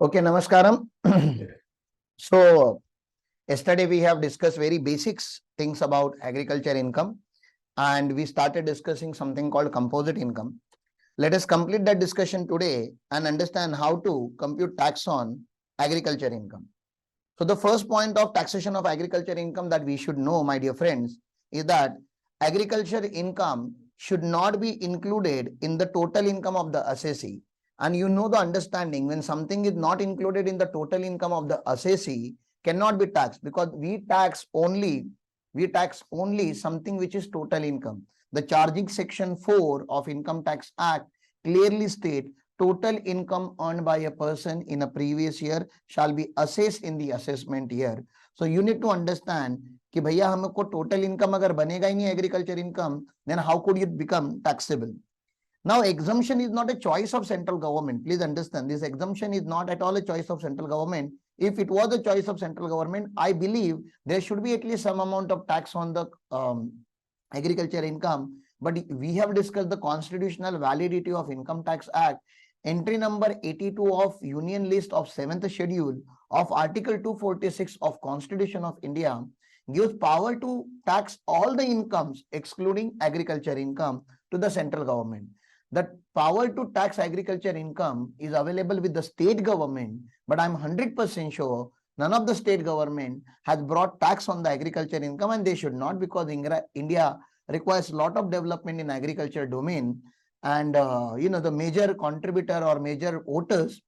Okay, Namaskaram. So, yesterday we have discussed very basics things about agriculture income, and we started discussing something called composite income. Let us complete that discussion today and understand how to compute tax on agriculture income. So, the first point of taxation of agriculture income that we should know, my dear friends, is that agriculture income should not be included in the total income of the assessee. And you know the understanding, when something is not included in the total income of the assessee, cannot be taxed, because we tax only something which is total income. The charging section 4 of Income Tax Act clearly state total income earned by a person in a previous year shall be assessed in the assessment year. So you need to understand कि भैया हमको total income अगर बनेगा ही नहीं agriculture income, then how could it become taxable? Now, exemption is not a choice of central government. Please understand, this exemption is not at all a choice of central government. If it was a choice of central government, I believe there should be at least some amount of tax on the agriculture income. But we have discussed the constitutional validity of Income Tax Act. Entry number 82 of Union List of 7th Schedule of Article 246 of Constitution of India gives power to tax all the incomes excluding agriculture income to the central government. The power to tax agriculture income is available with the state government, but I'm 100% sure none of the state government has brought tax on the agriculture income, and they should not, because India requires a lot of development in agriculture domain. And the major contributor or major voters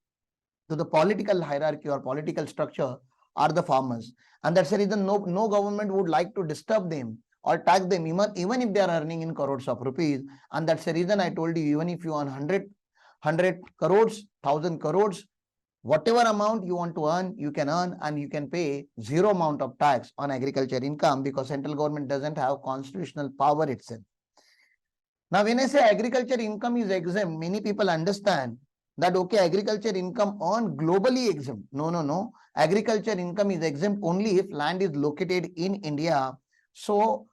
to the political hierarchy or political structure are the farmers. And that's the reason no government would like to disturb them or tax them, even if they are earning in crores of rupees. And that's the reason I told you, even if you earn 100 crores, 1000 crores, whatever amount you want to earn, you can earn, and you can pay zero amount of tax on agriculture income, because central government doesn't have constitutional power itself. Now, when I say agriculture income is exempt, many people understand that, okay, agriculture income earned globally exempt. No. Agriculture income is exempt only if land is located in India. So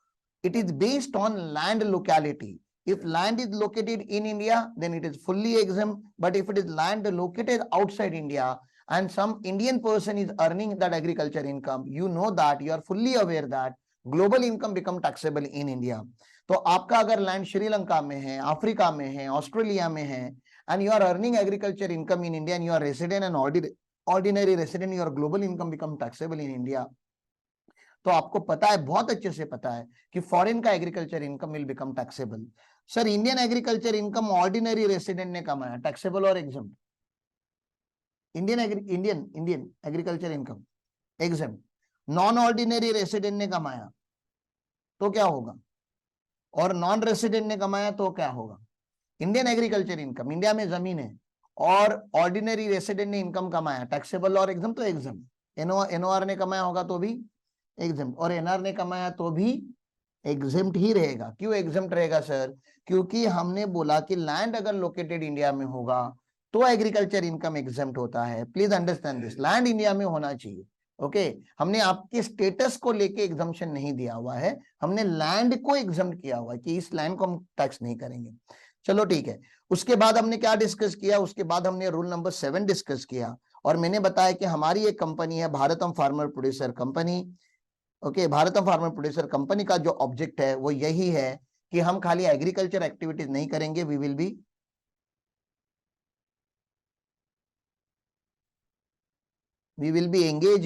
it is based on land locality. If land is located in India, then it is fully exempt. But if it is land located outside India and some Indian person is earning that agriculture income, you know that, you are fully aware that global income become taxable in India. तो आपका अगर land Sri Lanka में है, Africa में है, Australia में है, and you are earning agriculture income in India and you are resident and ordinary resident, your global income become taxable in India. तो आपको पता है, बहुत अच्छे से पता है कि फॉरेन का agriculture income will become taxable. Sir, Indian agriculture income ordinary resident ने कमाया, टैक्सेबल और exempt? Indian agriculture income exempt. Non ordinary resident ने कमाया तो क्या होगा? और नॉन रेसिडेंट ने कमाया तो क्या होगा? इंडियन एग्रीकल्चर इनकम, इंडिया में जमीन है और ऑर्डिनरी रेसिडेंट ने इनकम कमाया, टैक्सेबल और एग्जेम्प्ट, तो एग्जेम्प्ट. एनओआर ने कमाया होगा तो भी एग्जेम्प्ट, और एनआर ने कमाया तो भी एग्जेम्प्ट ही रहेगा. क्यों एग्जेम्प्ट रहेगा सर? क्योंकि हमने बोला कि लैंड अगर लोकेटेड इंडिया में होगा तो एग्रीकल्चर इनकम एग्जेम्प्ट होता है. Please understand this, land India में होना चाहिए. ओके, हमने आपके स्टेटस को लेके एग्जम्पशन नहीं दिया हुआ है, हमने लैंड को एग्जम्प्ट किया हुआ है कि इस लैंड को हम टैक्स नहीं करेंगे. चलो ठीक है. उसके बाद हमने क्या डिस्कस किया? उसके बाद हमने रूल नंबर 7 डिस्कस किया, और मैंने बताया कि हमारी एक कंपनी है Bharatam farmer producer company. Okay, Bharatam farmer producer company का जो ऑब्जेक्ट है वो यही है कि हम खाली एग्रीकल्चर एक्टिविटीज नहीं करेंगे, we will be engaged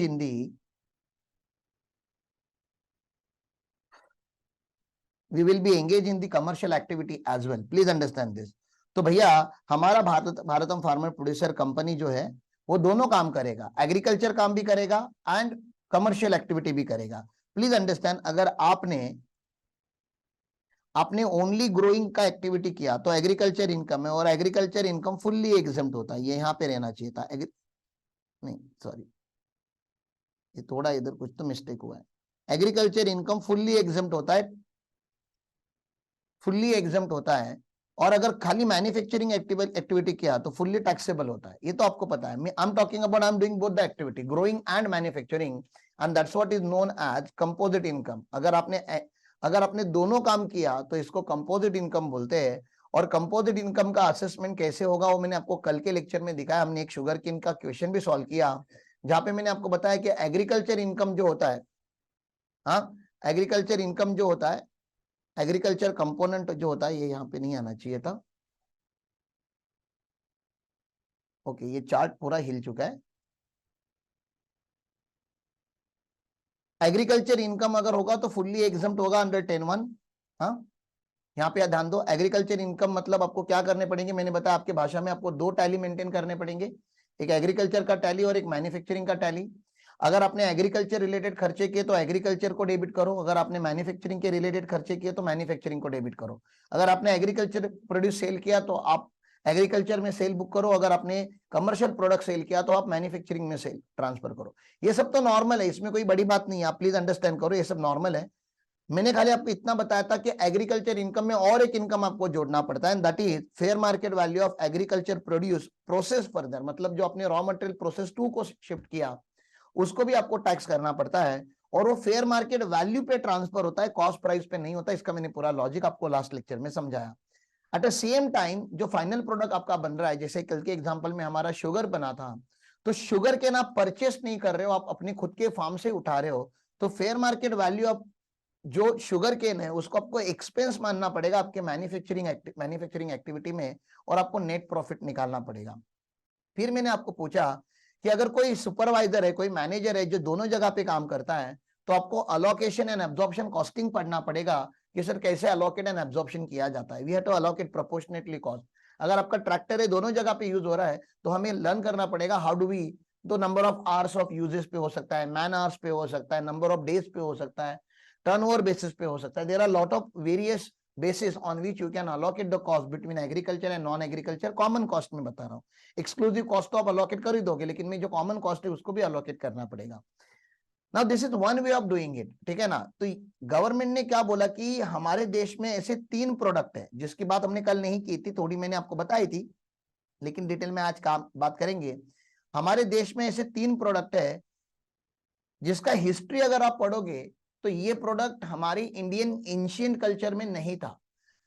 in the commercial activity as well. Please understand this. तो भैया हमारा भारतम फार्मर प्रोड्यूसर कंपनी जो है वो दोनों काम करेगा, एग्रीकल्चर काम भी करेगा एंड कमर्शियल एक्टिविटी भी करेगा. प्लीज अंडरस्टैंड, अगर आपने ओनली ग्रोइंग का एक्टिविटी किया तो एग्रीकल्चर इनकम है, और एग्रीकल्चर इनकम फुल्ली एग्जेम्प्ट होता है. ये यहाँ पे रहना चाहिए था, नहीं सॉरी, ये थोड़ा इधर कुछ तो मिस्टेक हुआ है. एग्रीकल्चर इनकम फुल्ली एग्जेम्प्ट होता है, और अगर खाली मैन्युफैक्चरिंग एक्टिविटी किया तो फुल्ली टैक्सेबल होता है. ये तो आपको पता है. I am talking about, I am doing both the activity, growing and manufacturing, and that's what is known as composite income. अगर आपने दोनों काम किया तो इसको कंपोजिट इनकम बोलते हैं. और कंपोजिट इनकम का असेसमेंट कैसे होगा वो मैंने आपको कल के लेक्चर में दिखाया। हमने एक शुगर केन का क्वेश्चन भी सॉल्व किया, जहां पे मैंने आपको बताया कि एग्रीकल्चर इनकम जो होता है, हाँ, एग्रीकल्चर इनकम जो होता है, एग्रीकल्चर कंपोनेंट जो होता है, ये यहाँ पे नहीं आना चाहिए था। ओके, ये चार्ट पूरा हिल चुका है। एग्रीकल्चर इनकम अगर होगा तो फुल्ली एग्जम्प्ट होगा अंडर 10(1). हाँ, यहाँ पे ध्यान दो, एग्रीकल्चर इनकम मतलब आपको क्या करने पड़ेंगे, मैंने बताया आपके भाषा में आपको दो टैली मेंटेन करने पड़ेंगे, एक एग्रीकल्चर का टैली और एक मैन्युफैक्चरिंग का टैली। अगर आपने एग्रीकल्चर रिलेटेड खर्चे किए तो एग्रीकल्चर को डेबिट करो, अगर आपने मैन्युफैक्चरिंग के रिलेटेड खर्चे किए तो मैन्युफैक्चरिंग को डेबिट करो। अगर आपने एग्रीकल्चर प्रोड्यूस सेल किया तो आप एग्रीकल्चर में सेल बुक करो, अगर आपने कमर्शियल प्रोडक्ट सेल किया तो आप मैन्युफैक्चरिंग में सेल ट्रांसफर करो। ये सब तो नॉर्मल है, इसमें कोई बड़ी बात नहीं है, आप प्लीज अंडरस्टैंड करो, ये सब नॉर्मल है। मैंने खाली आपको इतना बताया था कि एग्रीकल्चर इनकम में और एक इनकम आपको जोड़ना पड़ता है, that is fair market value of agriculture produce process further, मतलब जो आपने रॉ मटेरियल प्रोसेस 2 को शिफ्ट किया उसको भी आपको टैक्स करना पड़ता है, और वो फेयर मार्केट वैल्यू पे ट्रांसफर होता है, कॉस्ट प्राइस पे नहीं होता। इसका मैंने पूरा लॉजिक आपको लास्ट लेक्चर में समझाया। एट द सेम टाइम जो फाइनल प्रोडक्ट आपका बन रहा है, जैसे कल के एग्जांपल में हमारा शुगर बना था, तो शुगर के ना परचेस नहीं कर रहे हो, आप अपने खुद के फार्म से उठा रहे हो, तो फेयर मार्केट वैल्यू ऑफ जो शुगर केन है उसको आपको एक्सपेंस मानना पड़ेगा आपके मैन्युफैक्चरिंग एक्टिविटी में, और आपको नेट प्रॉफिट निकालना पड़ेगा। फिर मैंने आपको पूछा कि अगर कोई सुपरवाइजर है, कोई मैनेजर है जो दोनों जगह पे काम करता है, तो आपको अलोकेशन एंड एब्जॉर्प्शन कॉस्टिंग पढ़ना पड़ेगा कि सर कैसे अलोकेट एंड एब्जॉर्प्शन किया जाता है। We have to allocate proportionately cost. अगर आपका ट्रैक्टर है दोनों जगह पे यूज हो रहा है तो हमें लर्न करना पड़ेगा हाउ डू वी, तो number of hours of uses पे हो सकता है, मैन आवर्स पे हो सकता है, नंबर ऑफ डेज पे हो सकता है, टर्नओवर बेसिस पे हो सकता है। There are lot of various basis on which you can allocate the cost between agriculture and non agriculture। Common cost में बता रहा हूँ, एक्सक्लूसिव कॉस्ट तो आप अलोकेट कर ही दोगे, लेकिन में जो कॉमन कॉस्ट है उसको भी अलोकेट करना पड़ेगा। Now this is one way of doing it, ठीक है ना। तो गवर्नमेंट ने क्या बोला कि हमारे देश में ऐसे 3 प्रोडक्ट है, जिसकी बात हमने कल नहीं की थी, थोड़ी मैंने आपको बताई थी, लेकिन डिटेल में आज काम बात करेंगे। हमारे देश में ऐसे 3 प्रोडक्ट है जिसका हिस्ट्री अगर आप पढ़ोगे तो ये प्रोडक्ट हमारी इंडियन एंशिएंट कल्चर में नहीं था।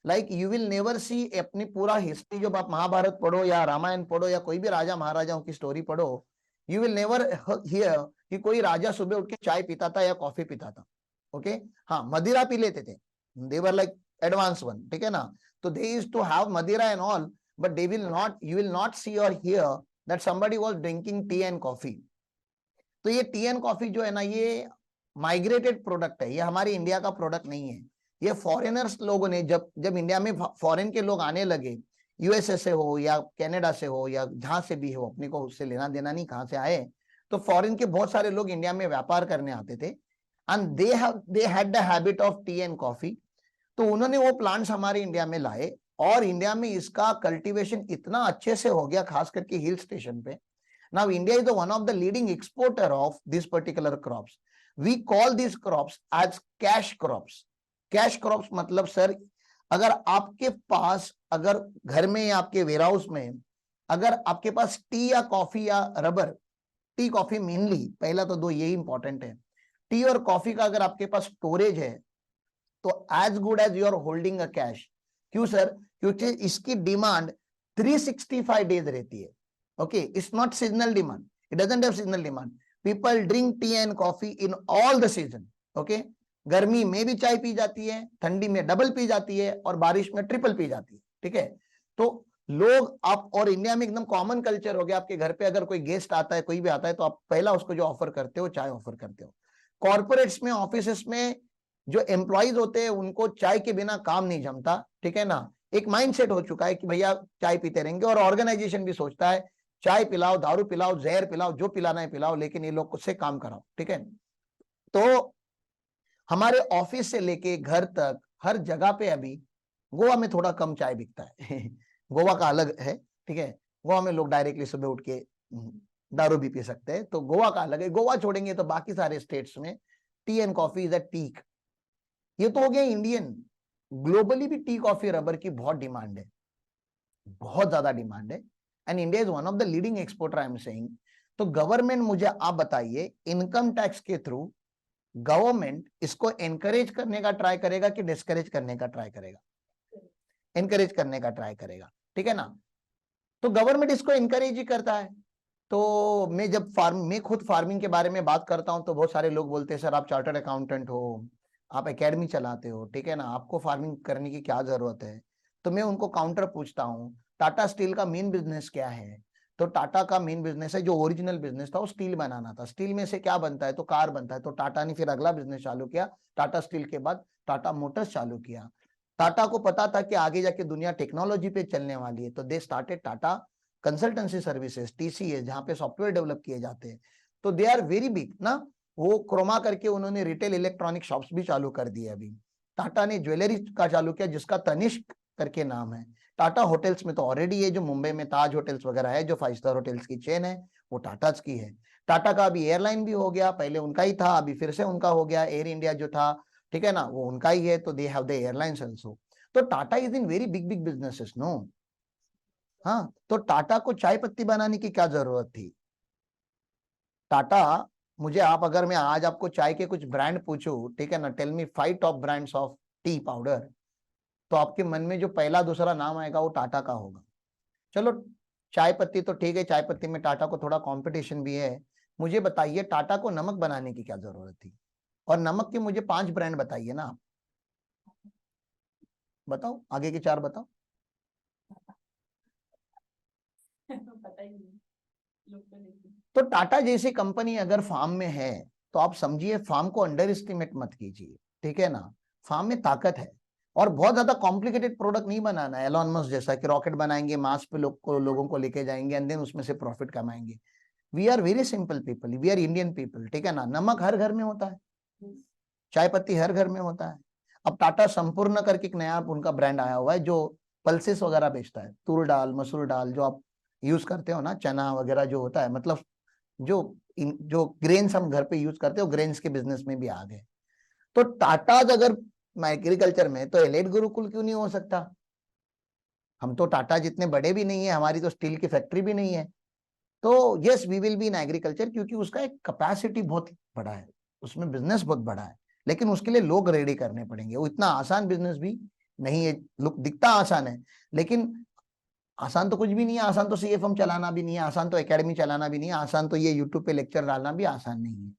लाइक यू विल नेवर सी, अपनी पूरा हिस्ट्री जब आप महाभारत पढ़ो या रामायण पढ़ो या कोई भी राजा महाराजाओं की स्टोरी पढ़ो, यू विल नेवर हियर कि कोई राजा सुबह उठ के चाय पीता था या कॉफी पीता था। ओके, हाँ, मदिरा पी लेते थे, they were like advance one, ठीक है ना। तो they used to have madira and all, but they will not, you will not see or hear that somebody was drinking tea and coffee. तो ये टी एंड कॉफी जो है ना, ये माइग्रेटेड प्रोडक्ट है, ये हमारी इंडिया का प्रोडक्ट नहीं है। ये फॉरेनर्स लोगों ने जब जब इंडिया में फॉरेन के लोग आने लगे, यूएसए से हो या कनाडा से हो या जहां से भी हो, अपने को उससे लेना देना नहीं कहां से आए, तो फॉरेन के बहुत सारे लोग इंडिया में व्यापार करने आते थे, and they had the habit of T and coffee. तो उन्होंने वो प्लांट्स हमारे इंडिया में लाए, और इंडिया में इसका कल्टीवेशन इतना अच्छे से हो गया, खास करके हिल स्टेशन पे। Now India is the one of the leading exporter of these particular crops. We call these crops as cash crops. Cash crops मतलब सर, अगर आपके पास, अगर घर में या आपके वेयरहाउस में अगर आपके पास टी या कॉफी या रबर, टी कॉफी मेनली, पहला तो दो यही इंपॉर्टेंट है, टी और कॉफी का अगर आपके पास स्टोरेज है तो as good as you are holding a cash. क्यों सर? क्योंकि इसकी डिमांड 365 डेज रहती है। Okay, it's not seasonal demand. It doesn't have seasonal demand. People drink tea and coffee in all the season. Okay, गर्मी में भी चाय P जाती है, ठंडी में डबल पी जाती है, और बारिश में ट्रिपल पी जाती है, ठीक है। तो लोग, आप, और इंडिया में एकदम कॉमन कल्चर हो गया, आपके घर पे अगर कोई गेस्ट आता है, कोई भी आता है, तो आप पहला उसको जो ऑफर करते हो, चाय ऑफर करते हो। कॉर्पोरेट्स में, ऑफिस में जो एम्प्लॉइज होते हैं उनको चाय के बिना काम नहीं जमता, ठीक है ना। एक माइंडसेट हो चुका है कि भैया चाय पीते रहेंगे, और ऑर्गेनाइजेशन भी सोचता है चाय पिलाओ, दारू पिलाओ, जहर पिलाओ, जो पिलाना है पिलाओ, लेकिन ये लोग उससे काम कराओ, ठीक है। तो हमारे ऑफिस से लेके घर तक हर जगह पे, अभी गोवा में थोड़ा कम चाय बिकता है गोवा का अलग है, ठीक है। गोवा में लोग डायरेक्टली सुबह उठ के दारू भी पी सकते हैं, तो गोवा का अलग है। गोवा छोड़ेंगे तो बाकी सारे स्टेट्स में tea and coffee is a teak. ये तो हो गया इंडियन। ग्लोबली भी टी, कॉफी, रबर की बहुत डिमांड है, बहुत ज्यादा डिमांड है, and India is one of the leading exporter, I am saying. तो गवर्नमेंट, मुझे आप बताइए, इनकम टैक्स के थ्रू गवर्नमेंट इसको एनकरेज करने का ट्राई करेगा कि डिस्करेज करने का ट्राई करेगा? एनकरेज करने का ट्राई करेगा, ठीक है ना। तो गवर्नमेंट इसको एनकरेज ही करता है। तो मैं खुद फार्मिंग के बारे में बात करता हूं तो बहुत सारे लोग बोलते हैं सर आप चार्टर्ड अकाउंटेंट हो, आप एकेडमी चलाते हो, ठीक है ना, आपको फार्मिंग करने की क्या जरूरत है। तो मैं उनको काउंटर पूछता हूँ, टाटा स्टील का मेन बिजनेस क्या है। तो टाटा का मेन बिजनेस है, जो ओरिजिनल बिजनेस था वो स्टील बनाना था। स्टील में से क्या बनता है, तो कार बनता है। तो टाटा ने फिर अगला बिजनेस चालू किया, टाटा स्टील के बाद टाटा मोटर्स चालू किया। टाटा को पता था कि आगे जाके दुनिया टेक्नोलॉजी पे चलने वाली है, तो they started Tata consultancy services, TCS, जहां पे सॉफ्टवेयर डेवलप किए जाते हैं। तो दे आर वेरी बिग ना। वो क्रोमा करके उन्होंने रिटेल इलेक्ट्रॉनिक शॉप्स भी चालू कर दिए। अभी टाटा ने ज्वेलरी का चालू किया जिसका तनिष्क करके नाम है। टाटा होटल्स में तो ऑलरेडी है, जो मुंबई में ताज होटल्स वगैरह है, जो 5 स्टार होटल्स की चेन है, वो टाटा की है। टाटा का अभी एयरलाइन भी हो गया, पहले उनका ही था, अभी फिर से उनका हो गया। एयर इंडिया जो था, ठीक है ना, वो उनका ही है। तो they have the airlines also. तो Tata is in very big big businesses, no. हाँ, तो टाटा को चाय पत्ती बनाने की क्या जरूरत थी। टाटा, मुझे आप अगर मैं आज आपको चाय के कुछ ब्रांड पूछूं, ठीक है ना, tell me 5 top brands of tea powder, तो आपके मन में जो पहला दूसरा नाम आएगा वो टाटा का होगा। चलो, चाय पत्ती तो ठीक है, चाय पत्ती में टाटा को थोड़ा कंपटीशन भी है। मुझे बताइए टाटा को नमक बनाने की क्या जरूरत थी। और नमक के मुझे 5 ब्रांड बताइए ना आप। बताओ, आगे के 4 बताओ। पता ही नहीं, तो टाटा जैसी कंपनी अगर फार्म में है तो आप समझिए, फार्म को अंडर एस्टिमेट मत कीजिए, ठीक है ना। फार्म में ताकत है। और बहुत ज्यादा कॉम्प्लिकेटेड प्रोडक्ट नहीं बनाना है एलोन मस्क जैसा कि रॉकेट बनाएंगे, मास पे लोगों को लेके जाएंगे एंड देन उसमें से प्रॉफिट कमाएंगे। We are very simple people, we are Indian people, ठीक है ना। नमक हर घर में होता है, चाय पत्ती हर घर में होता है। अब टाटा संपूर्ण करके एक नया उनका ब्रांड आया हुआ है, जो पल्सेस वगैरह बेचता है, तूर दाल, मसूर दाल, जो आप यूज करते हो ना, चना वगैरह जो होता है, मतलब जो ग्रेन्स हम घर पे यूज करते हो, ग्रेन्स के बिजनेस में भी आ गए। तो टाटा अगर एग्रीकल्चर में, तो एलाइट गुरुकुल क्यों नहीं हो सकता। हम तो टाटा जितने बड़े भी नहीं है, हमारी तो स्टील की फैक्ट्री भी नहीं है। तो yes, we will be in agriculture, क्योंकि उसका एक कैपेसिटी बहुत बड़ा है, उसमें बिजनेस बहुत बड़ा है। लेकिन उसके लिए लोग रेडी करने पड़ेंगे। वो इतना आसान बिजनेस भी नहीं है। लुक दिखता आसान है, लेकिन आसान तो कुछ भी नहीं है। आसान तो सीएफएम चलाना भी नहीं है, आसान तो एकेडमी चलाना भी नहीं है, आसान तो ये यूट्यूब पे लेक्चर डालना भी आसान नहीं है।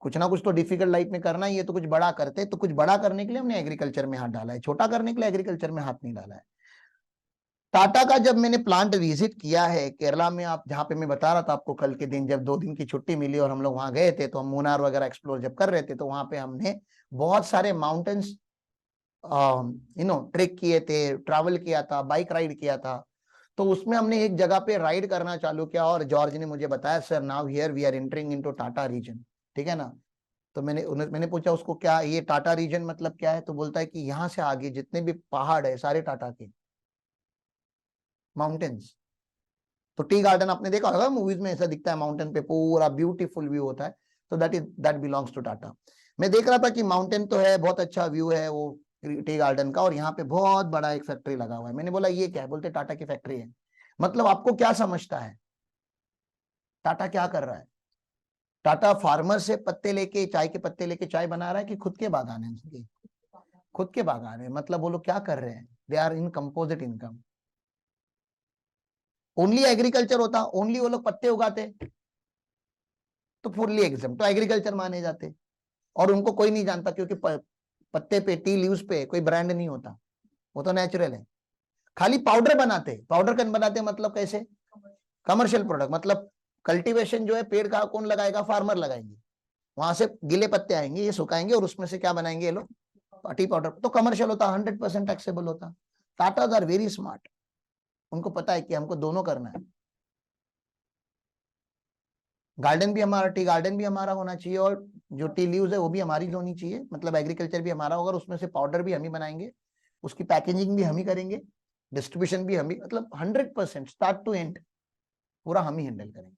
कुछ ना कुछ तो डिफिकल्ट लाइफ में करना ही है। तो कुछ बड़ा करते, तो कुछ बड़ा करने के लिए हमने एग्रीकल्चर में हाथ डाला है, छोटा करने के लिए एग्रीकल्चर में हाथ नहीं डाला है। टाटा का जब मैंने प्लांट विजिट किया है केरला में, आप जहाँ पे मैं बता रहा था आपको कल के दिन, जब 2 दिन की छुट्टी मिली और हम लोग वहां गए थे, तो हम मुनार वगैरह एक्सप्लोर जब कर रहे थे, तो वहां पे हमने बहुत सारे माउंटेन्स ट्रेक किए थे, ट्रैवल किया था, बाइक राइड किया था। तो उसमें हमने एक जगह पे राइड करना चालू किया और जॉर्ज ने मुझे बताया, sir now here we are entering into Tata region, ठीक है ना। तो मैंने पूछा उसको, क्या ये टाटा रीजन मतलब क्या है। तो बोलता है कि यहाँ से आगे जितने भी पहाड़ है सारे टाटा के, माउंटेन्स। तो टी गार्डन आपने देखा होगा मूवीज में, ऐसा दिखता है, माउंटेन पे पूरा ब्यूटीफुल व्यू होता है। तो दैट बिलोंग्स टू टाटा। मैं देख रहा था कि माउंटेन तो है, बहुत अच्छा व्यू है वो टी गार्डन का, और यहाँ पे बहुत बड़ा एक फैक्ट्री लगा हुआ है। मैंने बोला ये क्या है, बोलते टाटा की फैक्ट्री है। मतलब आपको क्या समझता है टाटा क्या कर रहा है। टाटा फार्मर से पत्ते लेके, चाय के पत्ते लेके चाय बना रहा है, कि खुद के बागान है उनके, खुद के बागान है। मतलब वो लोग क्या कर रहे हैं, they are in composite income. Only agriculture होता, ओनली वो लोग पत्ते उगाते, तो फुल्ली एग्जम्प्ट, तो एग्रीकल्चर माने जाते। और उनको कोई नहीं जानता, क्योंकि पत्ते पे, टी लीव्स पे कोई ब्रांड नहीं होता, वो तो नेचुरल है। खाली पाउडर बनाते, पाउडर कन बनाते, मतलब कैसे, कमर्शियल प्रोडक्ट। मतलब कल्टीवेशन जो है, पेड़ का कौन लगाएगा, फार्मर लगाएंगे। वहां से गिले पत्ते आएंगे, ये सुखाएंगे, और उसमें से क्या बनाएंगे ये लोग, टी पाउडर। तो कमर्शियल होता, 100% टैक्सेबल होता। टाटा आर वेरी स्मार्ट, उनको पता है कि हमको दोनों करना है। गार्डन भी हमारा, टी गार्डन भी हमारा होना चाहिए, और जो टी लीव्स है वो भी हमारी होनी चाहिए। मतलब एग्रीकल्चर भी हमारा होगा, उसमें से पाउडर भी हम ही बनाएंगे, उसकी पैकेजिंग भी हम ही करेंगे, डिस्ट्रीब्यूशन भी हम ही, मतलब 100% स्टार्ट टू एंड पूरा हम ही हैंडल करेंगे।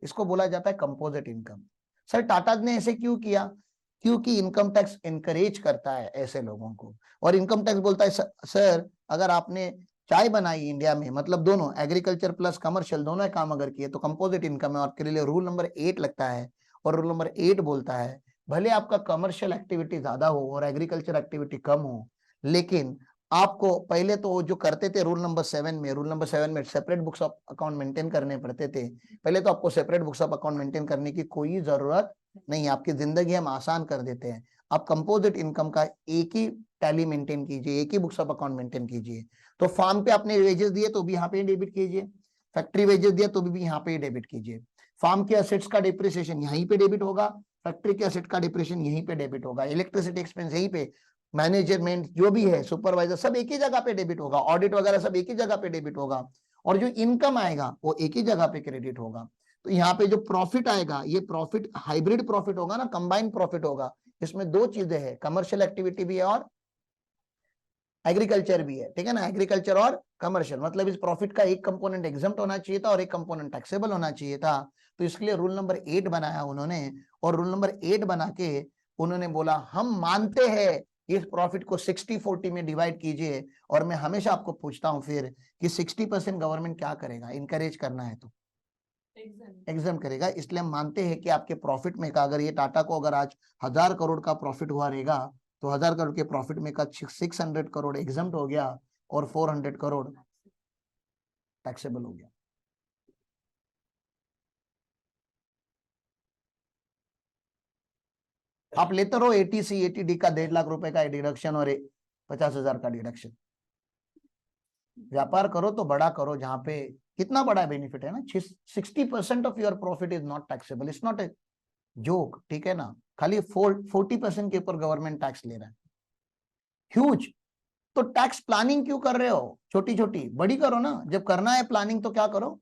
इसको बोला जाता है कंपोजिट इनकम। सर टाटा ने ऐसे क्यों किया, क्योंकि इनकम टैक्स इनकरेज करता है ऐसे लोगों को। और इनकम टैक्स बोलता है सर अगर आपने चाय बनाई इंडिया में, मतलब दोनों एग्रीकल्चर प्लस कमर्शियल दोनों काम अगर किए, तो कंपोजिट इनकम है। और के लिए रूल नंबर 8 लगता है, और रूल नंबर 8 बोलता है भले आपका कमर्शियल एक्टिविटी ज्यादा हो और एग्रीकल्चर एक्टिविटी कम हो, लेकिन आपको पहले तो जो करते थे रूल नंबर 7 में separate books of account maintain करने पड़ते थे। पहले तो आपको separate books of account maintain करने की कोई जरूरत नहीं, आपकी जिंदगी हम आसान कर देते हैं। आप कंपोजिट इनकम का एक ही टैली मेंटेन कीजिए, एक ही बुक्स ऑफ अकाउंट मेंटेन कीजिए। तो फार्म पे आपने वेजेस दिए तो भी यहाँ पे डेबिट कीजिए, फैक्ट्री वेजेस दिया तो भी यहाँ पे डेबिट कीजिए। फार्म के असेट्स का डिप्रिसिएशन यहीं पे डेबिट होगा, फैक्ट्री के असेट का डिप्रिसिएशन यहीं पे डेबिट होगा, इलेक्ट्रिसिटी एक्सपेंस यहीं पे, मैनेजमेंट जो भी है, सुपरवाइजर सब एक ही जगह पे डेबिट होगा, ऑडिट वगैरह सब एक ही जगह पे डेबिट होगा, और जो इनकम आएगा वो एक ही जगह पे क्रेडिट होगा। तो यहाँ पे जो प्रॉफिट आएगा, ये प्रॉफिट हाइब्रिड प्रॉफिट होगा ना, कंबाइंड प्रॉफिट होगा। इसमें दो चीजें हैं, कमर्शियल एक्टिविटी भी है और एग्रीकल्चर भी है, ठीक है ना, एग्रीकल्चर और कमर्शियल। मतलब इस प्रॉफिट का एक कंपोनेंट एग्जम्प्ट होना चाहिए था और एक कंपोनेंट टैक्सेबल होना चाहिए था। तो इसके लिए रूल नंबर 8 बनाया उन्होंने, और रूल नंबर 8 बना के उन्होंने बोला हम मानते हैं इस प्रॉफिट को 60-40 में डिवाइड कीजिए। और मैं हमेशा आपको पूछता हूं फिर कि 60% गवर्नमेंट क्या करेगा, इनकरेज करना है तो एग्जाम करेगा। इसलिए हम मानते हैं कि आपके प्रॉफिट में का, अगर ये टाटा को अगर आज 1000 करोड़ का प्रॉफिट हुआ रहेगा, तो 1000 करोड़ के प्रॉफिट में का 600 करोड़ एग्जाम हो गया और 400 करोड़ टैक्सेबल हो गया। आप लेते रहो एटीसी एटीडी का 1.5 लाख रुपए का डिडक्शन और 50,000 का डिडक्शन। व्यापार करो तो बड़ा करो, जहां पे कितना बड़ा बेनिफिट है ना। 60% of your profit is not taxable, it's not a joke, ठीक है ना। खाली 40% के ऊपर गवर्नमेंट टैक्स ले रहा है, ह्यूज। तो टैक्स प्लानिंग क्यों कर रहे हो छोटी छोटी, बड़ी करो ना। जब करना है प्लानिंग तो क्या करो,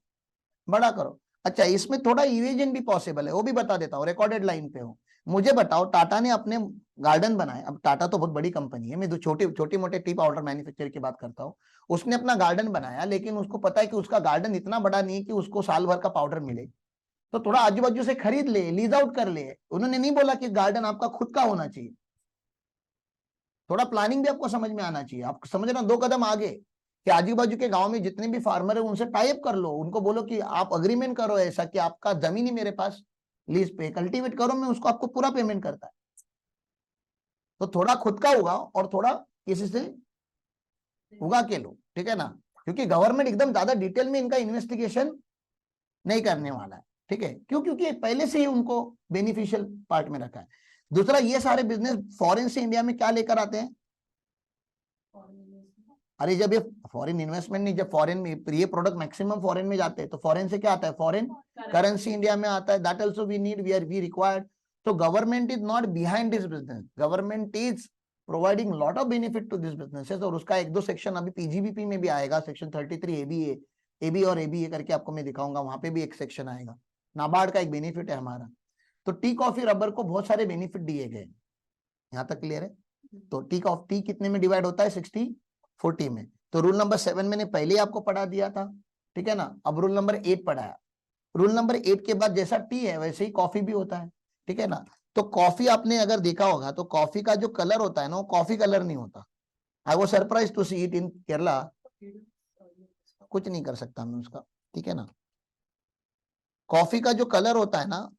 बड़ा करो। अच्छा, इसमें थोड़ा इवेजन भी पॉसिबल है, वो भी बता देता हूँ, रिकॉर्डेड लाइन पे हो। मुझे बताओ, टाटा ने अपने गार्डन बनाए, अब टाटा तो बहुत बड़ी कंपनी है, मैं तो छोटे छोटे मोटे टी पाउडर मैन्युफैक्चर की बात करता हूँ। उसने अपना गार्डन बनाया, लेकिन उसको पता है कि उसका गार्डन इतना बड़ा नहीं है कि उसको साल भर का पाउडर मिले, तो थोड़ा आजू बाजू से खरीद ले, लीज आउट कर ले। उन्होंने नहीं बोला कि गार्डन आपका खुद का होना चाहिए। थोड़ा प्लानिंग भी आपको समझ में आना चाहिए। आप समझ रहे हो, 2 कदम आगे, कि आजू बाजू के गांव में जितने भी फार्मर है उनसे टाई अप कर लो, उनको बोलो कि आप अग्रीमेंट करो ऐसा कि आपका जमीन ही मेरे पास लीज पे, कल्टीवेट करो, मैं उसको आपको पूरा पेमेंट करता है। तो थोड़ा खुद का होगा और थोड़ा किसी से उगा के लो, ठीक है ना। क्योंकि गवर्नमेंट एकदम ज्यादा डिटेल में इनका इन्वेस्टिगेशन नहीं करने वाला है, ठीक है। क्यों? क्योंकि पहले से ही उनको बेनिफिशियल पार्ट में रखा है। दूसरा, ये सारे बिजनेस फॉरेन से इंडिया में क्या लेकर आते हैं? अरे जब ये फॉरेन इन्वेस्टमेंट नहीं, जब फॉरेन में ये प्रोडक्ट मैक्सिमम फॉरेन में जाते हैं, तो फॉरेन से क्या आता है? फॉरेन करेंसी इंडिया में आता है। That also we need, we required. तो government is not behind this business, government is providing lot of benefit to this businesses. और उसका 1-2 सेक्शन अभी पीजीबीपी में भी आएगा, सेक्शन 33 एबी और एबीए करके आपको मैं दिखाऊंगा, वहां पे भी एक सेक्शन आएगा। नाबार्ड का एक बेनिफिट है हमारा। तो टी कॉफी रबर को बहुत सारे बेनिफिट दिए गए, यहाँ तक क्लियर है। तो टी कितने में डिवाइड होता है? 60-40 में। तो रूल नंबर 7 मैंने पहले आपको पढ़ा दिया था, ठीक है ना। अब रूल नंबर 8 पढ़ाया। रूल नंबर 8 के बाद जैसा टी है वैसे ही कॉफी भी होता है, ठीक है ना। तो कॉफी आपने अगर देखा होगा तो कॉफी का जो कलर होता है ना, वो कॉफी कलर नहीं होता। I was surprise to see it in Kerala. कुछ नहीं कर सकता मैं उसका, ठीक है ना। कॉफी का जो कलर होता है ना,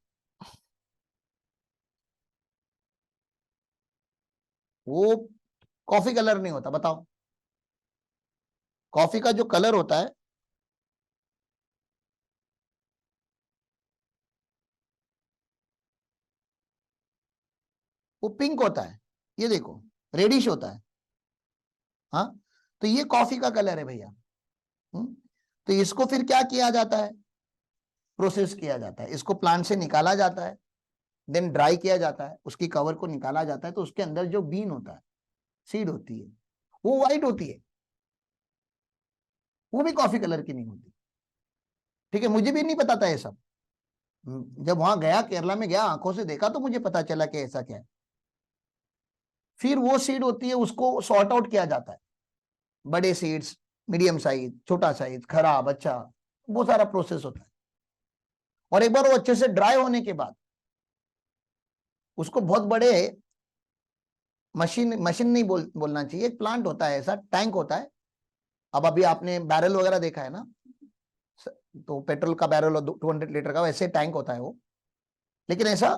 वो कॉफी कलर नहीं होता। बताओ, कॉफी का जो कलर होता है वो पिंक होता है। ये देखो, रेडिश होता है। हाँ, तो ये कॉफी का कलर है भैया। तो इसको फिर क्या किया जाता है? प्रोसेस किया जाता है, इसको प्लांट से निकाला जाता है, देन ड्राई किया जाता है, उसकी कवर को निकाला जाता है। तो उसके अंदर जो बीन होता है, सीड होती है, वो व्हाइट होती है, वो भी कॉफी कलर की नहीं होती, ठीक है। मुझे भी नहीं पता था ये सब। जब वहां गया, केरला में गया, आंखों से देखा तो मुझे पता चला कि ऐसा क्या है। फिर वो सीड होती है, उसको सॉर्ट आउट किया जाता है, बड़े सीड्स, मीडियम साइज, छोटा साइज, खराब, अच्छा, वो सारा प्रोसेस होता है। और एक बार वो अच्छे से ड्राई होने के बाद उसको बहुत बड़े मशीन मशीन नहीं बोलना चाहिए, एक प्लांट होता है, ऐसा टैंक होता है। अब अभी आपने बैरल वगैरह देखा है ना, तो पेट्रोल का बैरल 200 लीटर का, वैसे टैंक होता है वो, लेकिन ऐसा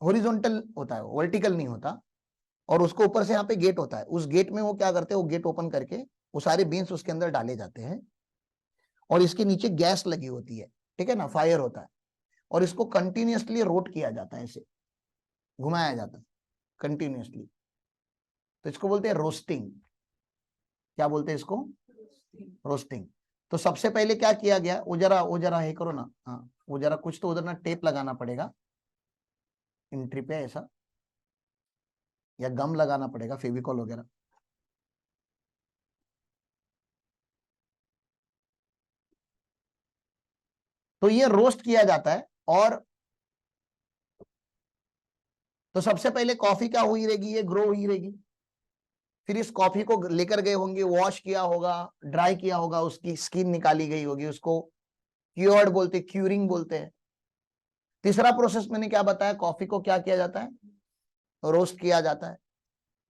हॉरिजॉन्टल होता है, वो वर्टिकल नहीं होता। और उसको ऊपर से यहाँ पे गेट होता है, उस गेट में वो क्या करते हैं, वो गेट ओपन करके वो सारे बीन्स उसके अंदर डाले जाते हैं और इसके नीचे गैस लगी होती है, ठीक है ना, फायर होता है और इसको कंटिन्यूअसली रोट किया जाता है, ऐसे घुमाया जाता है कंटिन्यूअसली। तो इसको बोलते हैं रोस्टिंग। क्या बोलते हैं इसको? रोस्टिंग। तो सबसे पहले क्या किया गया, वो जरा है करो ना, हाँ वो जरा कुछ तो उधर ना टेप लगाना पड़ेगा एंट्री पे ऐसा, या गम लगाना पड़ेगा, फेविकॉल वगैरह। तो ये रोस्ट किया जाता है। और तो सबसे पहले कॉफी क्या हुई रहेगी, ये ग्रो हुई रहेगी। फिर इस कॉफी को लेकर गए होंगे, वॉश किया होगा, ड्राई किया होगा, उसकी स्किन निकाली गई होगी, उसको क्योर्ड बोलते, क्यूरिंग बोलते हैं। तीसरा प्रोसेस मैंने क्या बताया, कॉफी को क्या किया जाता है, रोस्ट किया जाता है।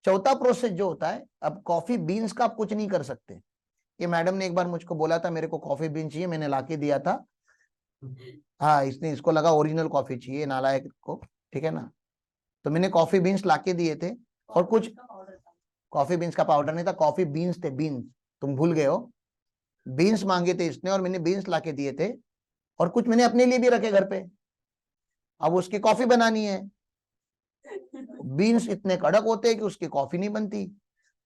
चौथा प्रोसेस जो होता है, अब कॉफी बीन्स का आप कुछ नहीं कर सकते। ये मैडम ने एक बार मुझको बोला था, मेरे को कॉफी बीन चाहिए, मैंने लाके दिया था, हाँ इसने, इसको लगा ओरिजिनल कॉफी चाहिए नालायक को, ठीक है ना। तो मैंने कॉफी बीन्स लाके दिए थे और कुछ, कॉफी बीन्स का पाउडर नहीं था, कॉफी बीन्स थे, बीन्स, तुम भूल गए हो। बीन्स मांगे थे इसने और मैंने बीन्स लाके दिए थे, और कुछ मैंने अपने लिए भी रखे घर पे। अब उसकी कॉफी बनानी है, बीन्स इतने कड़क होते हैं कि उसकी कॉफी नहीं बनती,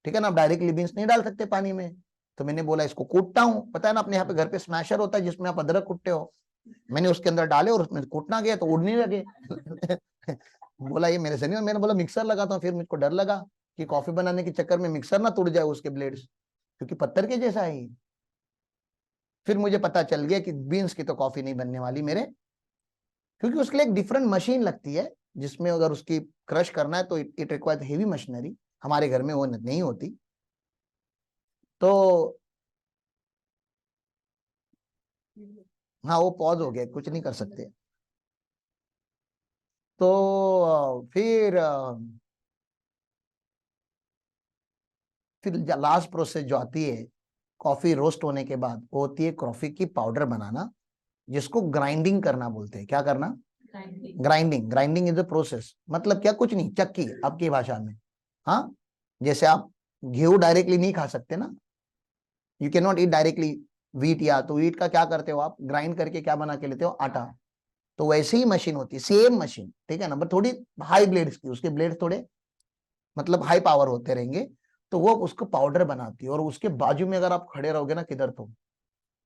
ठीक है ना, आप डायरेक्टली बीन्स नहीं डाल सकते पानी में। तो मैंने बोला इसको कूटता हूँ, पता है ना अपने यहाँ पे घर पे स्मैशर होता है जिसमें आप अदरक कूटते हो, मैंने उसके अंदर डाले और उसमें कूटना गया तो उड़ने लगे। बोला ये मेरे से नहीं, और मैंने बोला मिक्सर लगाता हूँ, फिर मुझको डर लगा कि कॉफी बनाने के चक्कर में मिक्सर ना टूट जाए उसके ब्लेड्स, क्योंकि पत्थर के जैसा है। फिर मुझे पता चल गया कि बीन्स की तो कॉफी नहीं बनने वाली मेरे, क्योंकि उसके लिए एक डिफरेंट मशीन लगती है जिसमें अगर उसकी क्रश करना है तो इट रिक्वायर्स हेवी मशीनरी, हमारे घर में वो नहीं होती। तो हाँ वो पॉज हो गया, कुछ नहीं कर सकते। तो फिर लास्ट प्रोसेस जो आती है कॉफी रोस्ट होने के बाद, वो होती है कॉफी की पाउडर बनाना, जिसको ग्राइंडिंग करना बोलते हैं। क्या करना? Grinding. Grinding is the process, मतलब क्या, कुछ नहीं, चक्की आपकी भाषा में। हाँ, जैसे आप गेहूं डायरेक्टली नहीं खा सकते ना, you can not eat directly wheat, या तो वीट का क्या करते हो आप, ग्राइंड करके क्या बना के लेते हो, आटा। तो वैसे ही मशीन होती है, सेम मशीन, ठीक है ना, बट थोड़ी हाई ब्लेड्स की, उसके ब्लेड थोड़े मतलब हाई पावर होते रहेंगे। तो वो उसको पाउडर बनाती है, और उसके बाजू में अगर आप खड़े रहोगे ना किधर, तो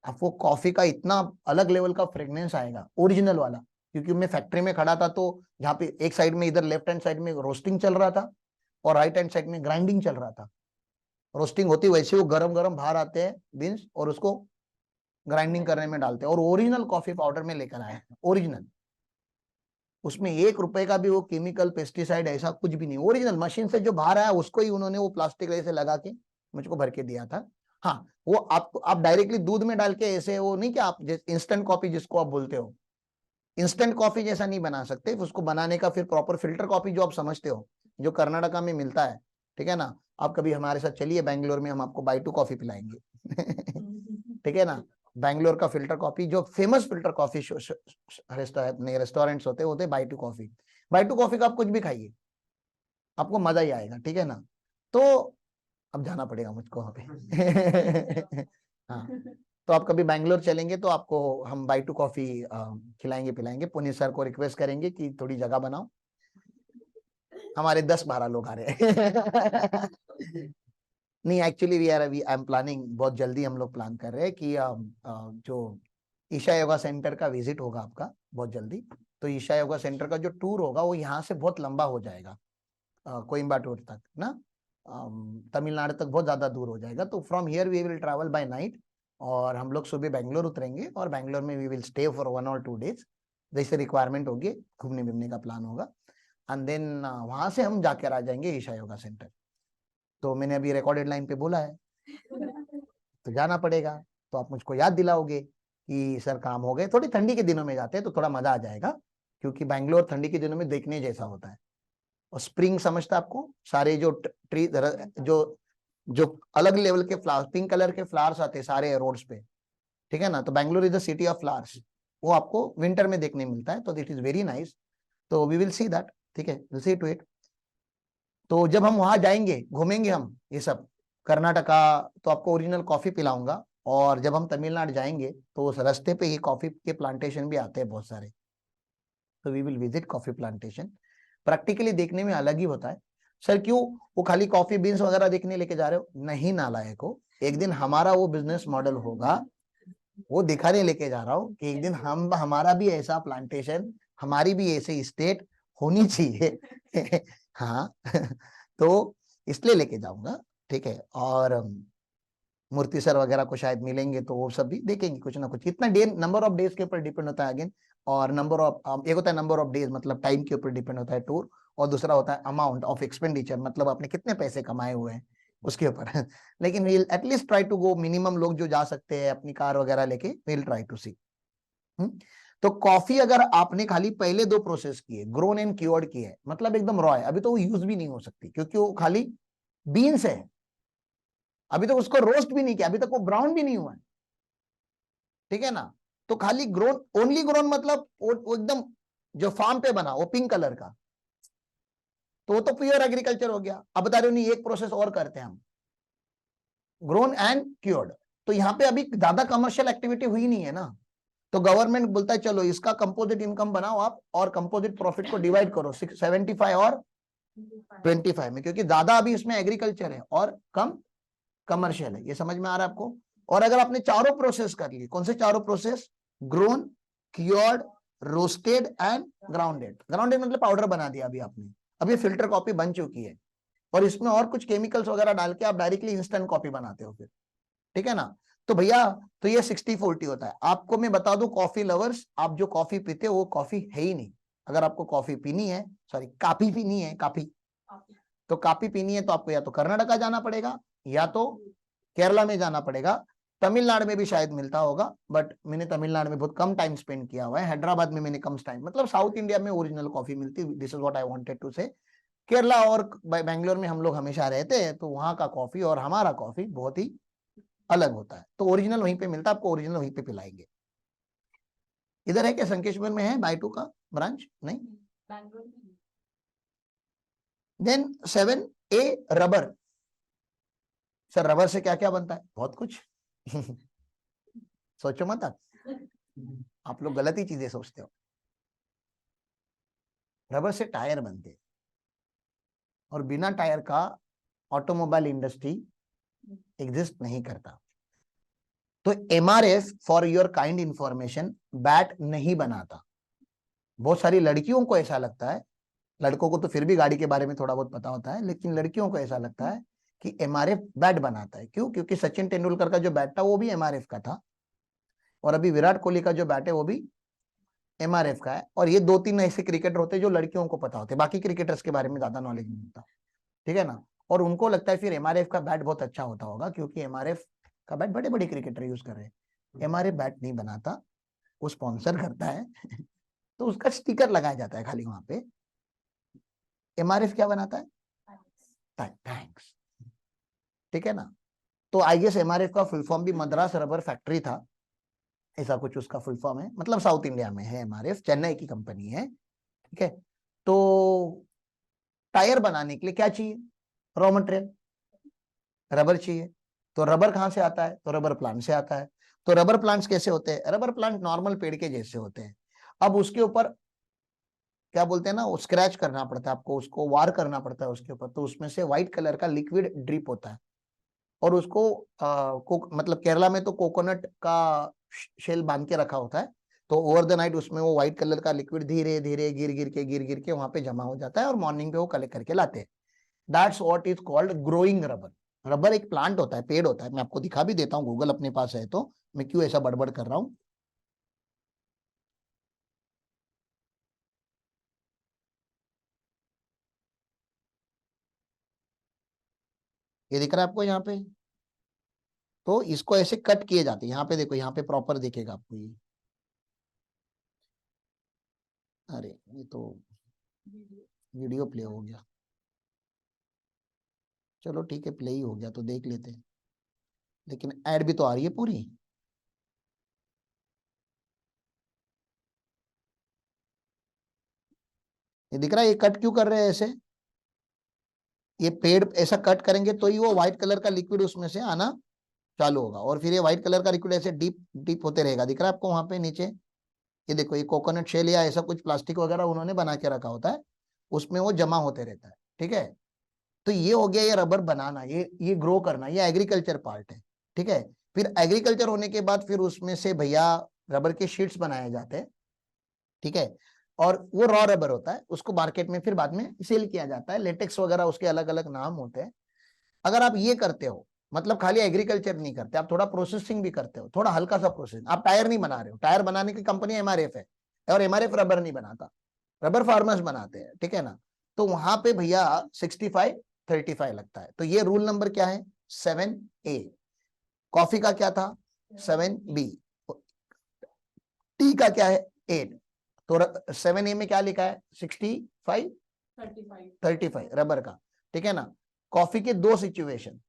आपको कॉफी का इतना अलग लेवल का फ्रेग्रेंस आएगा, ओरिजिनल वाला। क्योंकि मैं फैक्ट्री में खड़ा था, तो जहाँ पे एक साइड में, इधर लेफ्ट हैंड साइड में रोस्टिंग चल रहा था और राइट हैंड साइड में ग्राइंडिंग चल रहा था। रोस्टिंग होती वैसे, वो गरम गरम बाहर आते हैं बीन्स और उसको ग्राइंडिंग करने में डालते हैं, और ओरिजिनल कॉफी पाउडर में लेकर आए हैं, ओरिजिनल। उसमें 1 रुपए का भी वो केमिकल पेस्टिसाइड ऐसा कुछ भी नहीं, ओरिजिनल मशीन से जो बाहर आया उसको ही उन्होंने वो प्लास्टिक ऐसे लगा के मुझको भर के दिया था। हाँ, वो आप डायरेक्टली दूध में डाल के ऐसे, वो नहीं, क्या आप इंस्टेंट कॉफी जिसको आप बोलते हो, इंस्टेंट कॉफी जैसा नहीं बना सकते, उसको बनाने का फिर प्रॉपर फिल्टर कॉफी जो आप समझते हो, जो कर्नाटका में मिलता है, ठीक है ना। आप कभी हमारे साथ चलिए बैंगलोर में, हम आपको बाई टू कॉफी पिलाएंगे। ठीक है ना। बैंगलोर का फिल्टर कॉफी, जो फेमस फिल्टर कॉफी रेस्टोरेंट्स होते by two coffee. By two coffee का आप कुछ भी खाइए, आपको मजा ही आएगा, ठीक है ना। तो अब जाना पड़ेगा मुझको वहां पे। हाँ, तो आप कभी बैंगलोर चलेंगे तो आपको हम बाई टू कॉफी खिलाएंगे पिलाएंगे। पुनीत सर को रिक्वेस्ट करेंगे कि थोड़ी जगह बनाओ, हमारे 10-12 लोग आ रहे हैं। नहीं, actually we I am planning, बहुत जल्दी हम लोग प्लान कर रहे हैं कि जो ईशा योगा सेंटर का विजिट होगा आपका बहुत जल्दी। तो ईशा योगा सेंटर का जो टूर होगा वो यहाँ से बहुत लंबा हो जाएगा, कोइम्बाटोर तक ना, तमिलनाडु तक बहुत ज्यादा दूर हो जाएगा। तो from here we will travel by night, और हम लोग सुबह बेंगलोर उतरेंगे, और बेंगलोर में वी विल स्टे फॉर 1 और 2 डेज, जैसे रिक्वायरमेंट होगी, घूमने घूमने का प्लान होगा। एंड देन वहां से हम जाकर आ जाएंगे ईशा योगा सेंटर। तो मैंने अभी रिकॉर्डेड लाइन पे बोला है, तो जाना पड़ेगा। तो आप मुझको याद दिलाओगे कि सर काम हो गए, थोड़ी ठंडी के दिनों में जाते हैं तो थोड़ा मजा आ जाएगा, क्योंकि बैंगलोर ठंडी के दिनों में देखने जैसा होता है। और स्प्रिंग समझता आपको, सारे जो ट्री, जो जो अलग लेवल के फ्लावर्स, पिंक कलर के फ्लावर्स आते हैं सारे रोड्स पे, ठीक है ना। तो Bangalore is the city of flowers, वो आपको विंटर में देखने मिलता है, तो इट इज वेरी नाइस। तो वी विल सी दैट, ठीक है, विल सी टू इट। तो जब हम वहां जाएंगे, घूमेंगे हम ये सब कर्नाटका, तो आपको ओरिजिनल कॉफी पिलाऊंगा। और जब हम तमिलनाडु जाएंगे तो उस रास्ते पे ही कॉफी के प्लांटेशन भी आते हैं बहुत सारे, तो we will visit coffee plantation. Practically देखने में अलग ही होता है। सर क्यों, वो खाली कॉफी बीन्स वगैरह देखने लेके जा रहे हो? नहीं नालायक हो, एक दिन हमारा वो बिजनेस मॉडल होगा, वो दिखाने लेके जा रहा हूँ कि एक दिन हम, हमारा भी ऐसा प्लांटेशन, हमारी भी ऐसे स्टेट होनी चाहिए। हाँ। तो इसलिए लेके जाऊंगा, ठीक है। और मूर्ति सर वगैरह को शायद मिलेंगे, तो वो सब भी देखेंगे कुछ ना कुछ। कितना डे, नंबर ऑफ डेज के ऊपर डिपेंड होता है अगेन। और नंबर ऑफ, एक होता है नंबर ऑफ डेज मतलब टाइम के ऊपर डिपेंड होता है टूर, और दूसरा होता है अमाउंट ऑफ एक्सपेंडिचर, मतलब आपने कितने पैसे कमाए हुए हैं उसके ऊपर। लेकिन we'll at least try to go, minimum लोग जो जा सकते हैं अपनी कार वगैरह लेके, वील ट्राई टू सी। तो कॉफी अगर आपने खाली पहले दो प्रोसेस किए, ग्रोन एंड क्योर्ड किए, मतलब एकदम रॉ है, अभी तो वो यूज भी नहीं हो सकती क्योंकि वो खाली बीन्स है, अभी तो उसको रोस्ट भी नहीं किया, अभी तक वो ब्राउन भी नहीं हुआ है, ठीक है ना। तो खाली ग्रोन, ओनली ग्रोन मतलब वो एकदम जो फार्म पे बना वो पिंक कलर का, तो वो तो प्योर एग्रीकल्चर हो गया। अब बता रहे हो नहीं, एक प्रोसेस और करते हैं हम, ग्रोन एंड क्योर्ड। तो यहाँ पे अभी ज्यादा कमर्शियल एक्टिविटी हुई नहीं है ना, तो गवर्नमेंट बोलता है चलो इसका कंपोजिट इनकम बनाओ आप, और कंपोजिट प्रॉफिट को डिवाइड करो 75 और 25 में, क्योंकि ज्यादा अभी इसमें एग्रीकल्चर है और कम कमर्शियल है। ये समझ में आ रहा है आपको? और अगर आपने चारों प्रोसेस कर लिए, कौन से चारों process? Grown, cured, roasted and grounded. Grounded मतलब पाउडर बना दिया अभी आपने, अब ये फिल्टर कॉफी बन चुकी है, और इसमें और कुछ केमिकल्स वगैरह डाल के आप डायरेक्टली इंस्टेंट कॉफी बनाते हो फिर, ठीक है ना। तो भैया, तो ये 60-40 होता है। आपको मैं बता दूं, कॉफी लवर्स, आप जो कॉफी पीते हो वो कॉफी है ही नहीं। अगर आपको कॉफी पीनी है, सॉरी काफी पीनी है, काफी, तो काफी पीनी है तो आपको या तो कर्नाटका जाना पड़ेगा, या तो केरला में जाना पड़ेगा। तमिलनाडु में भी शायद मिलता होगा, बट मैंने तमिलनाडु में बहुत कम टाइम स्पेंड किया हुआ है। हैदराबाद में मैंने कम टाइम, मतलब साउथ इंडिया में ओरिजिनल कॉफी मिलती, this is what I wanted to say. Kerala और बेंगलोर में हम लोग हमेशा रहते हैं, तो वहां का कॉफी और हमारा कॉफी बहुत ही अलग होता है, तो ओरिजिनल वहीं पे मिलता है, आपको ओरिजिनल वहीं पे पिलाएंगे। इधर है क्या, संकेश्वर में है बायटू का ब्रांच? नहीं। Then 7A, rubber. Sir rubber से क्या क्या बनता है? बहुत कुछ। सोचो मत आप लोग गलत ही चीजें सोचते हो। रबर से टायर बनते हैं, और बिना टायर का ऑटोमोबाइल इंडस्ट्री एग्जिस्ट नहीं करता। तो MRF, for your kind information, bat नहीं बनाता। बहुत सारी लड़कियों को ऐसा लगता है, लड़कों को तो फिर भी गाड़ी के बारे में थोड़ा बहुत पता होता है, लेकिन लड़कियों को ऐसा लगता है कि MRF बैट बनाता है। क्यों? क्योंकि सचिन तेंदुलकर का जो बैट था वो भी MRF का था, और अभी विराट कोहली का जो बैट है वो भी MRF का है। और ये दो तीन ऐसे क्रिकेटर होते हैं जो लड़कियों को पता होते हैं, बाकी क्रिकेटर्स के बारे में ज्यादा नॉलेज नहीं होता, ठीक है ना। और उनको लगता है फिर MRF का बैट बहुत अच्छा होता होगा, क्योंकि MRF का बैट बड़े बड़े क्रिकेटर यूज कर रहे हैं। MRF बैट नहीं बनाता, वो स्पॉन्सर करता है। तो उसका स्टिकर लगाया जाता है खाली वहां पे। MRF क्या बनाता है? थैंक्स, ठीक है ना। तो आई गेस MRF का फुल फॉर्म भी मद्रास रबर फैक्ट्री था, ऐसा कुछ उसका फुल फॉर्म है, मतलब साउथ इंडिया में है MRF, चेन्नई की कंपनी है, ठीक है। तो टायर बनाने के लिए क्या चाहिए? रॉ मटेरियल, रबर चाहिए। तो रबर कहाँ से आता है? तो रबर प्लांट से आता है। तो रबर प्लांट्स कैसे होते हैं? रबर प्लांट नॉर्मल पेड़ के जैसे होते हैं। अब उसके ऊपर क्या बोलते हैं ना, वो स्क्रैच करना पड़ता है आपको, उसको वार करना पड़ता है उसके ऊपर, तो उसमें से व्हाइट कलर का लिक्विड ड्रिप होता है। और उसको मतलब केरला में तो कोकोनट का शेल बांध के रखा होता है, तो ओवर द नाइट उसमें वो व्हाइट कलर का लिक्विड धीरे धीरे गिर गिर के वहां पे जमा हो जाता है, और मॉर्निंग पे वो कलेक्ट करके लाते हैं। That's what is called growing rubber. Rubber एक प्लांट होता है, पेड़ होता है, मैं आपको दिखा भी देता हूँ, गूगल अपने पास है, तो मैं क्यों ऐसा बड़बड़ कर रहा हूँ। ये दिख रहा है आपको यहाँ पे? तो इसको ऐसे कट किए जाते हैं, यहाँ पे देखो, यहाँ पे प्रॉपर दिखेगा आपको ये। अरे ये तो वीडियो प्ले हो गया, चलो ठीक है, प्ले ही हो गया तो देख लेते हैं, लेकिन ऐड भी तो आ रही है पूरी। ये दिख रहा है, ये कट क्यों कर रहे हैं ऐसे? ये पेड़ ऐसा कट करेंगे तो ही वो व्हाइट कलर का लिक्विड उसमें से आना चालू होगा, और फिर ये व्हाइट कलर का लिक्विड ऐसे डीप डीप होते रहेगा। दिख रहा है आपको वहां पे नीचे? ये देखो, ये कोकोनट शेल या ऐसा कुछ प्लास्टिक वगैरह उन्होंने बना के रखा होता है, उसमें वो जमा होते रहता है। ठीक है, तो ये हो गया ये रबर बनाना, ये ग्रो करना, ये एग्रीकल्चर पार्ट है। ठीक है, फिर एग्रीकल्चर होने के बाद फिर उसमें से भैया रबर के शीट्स बनाए जाते हैं। ठीक है, और वो रॉ रबर होता है, उसको मार्केट में फिर बाद में सेल किया जाता है। लेटेक्स वगैरह उसके अलग अलग नाम होते हैं। अगर आप ये करते हो, मतलब खाली एग्रीकल्चर नहीं करते, आप थोड़ा प्रोसेसिंग भी करते हो, थोड़ा हल्का सा प्रोसेसिंग, आप टायर नहीं बना रहे हो, टायर बनाने की कंपनी एमआरएफ है, और एमआरएफ रबर नहीं बनाता, रबर फार्मर्स बनाते हैं। ठीक है ना, तो वहां पे भैया 65-35 लगता है। तो ये रूल नंबर क्या है? 7A। कॉफी का क्या था? 7B। टी का क्या है? 8। तो 7A में क्या लिखा है? 65 35 रबर का। ठीक है ना, कॉफी के दो सिचुएशन,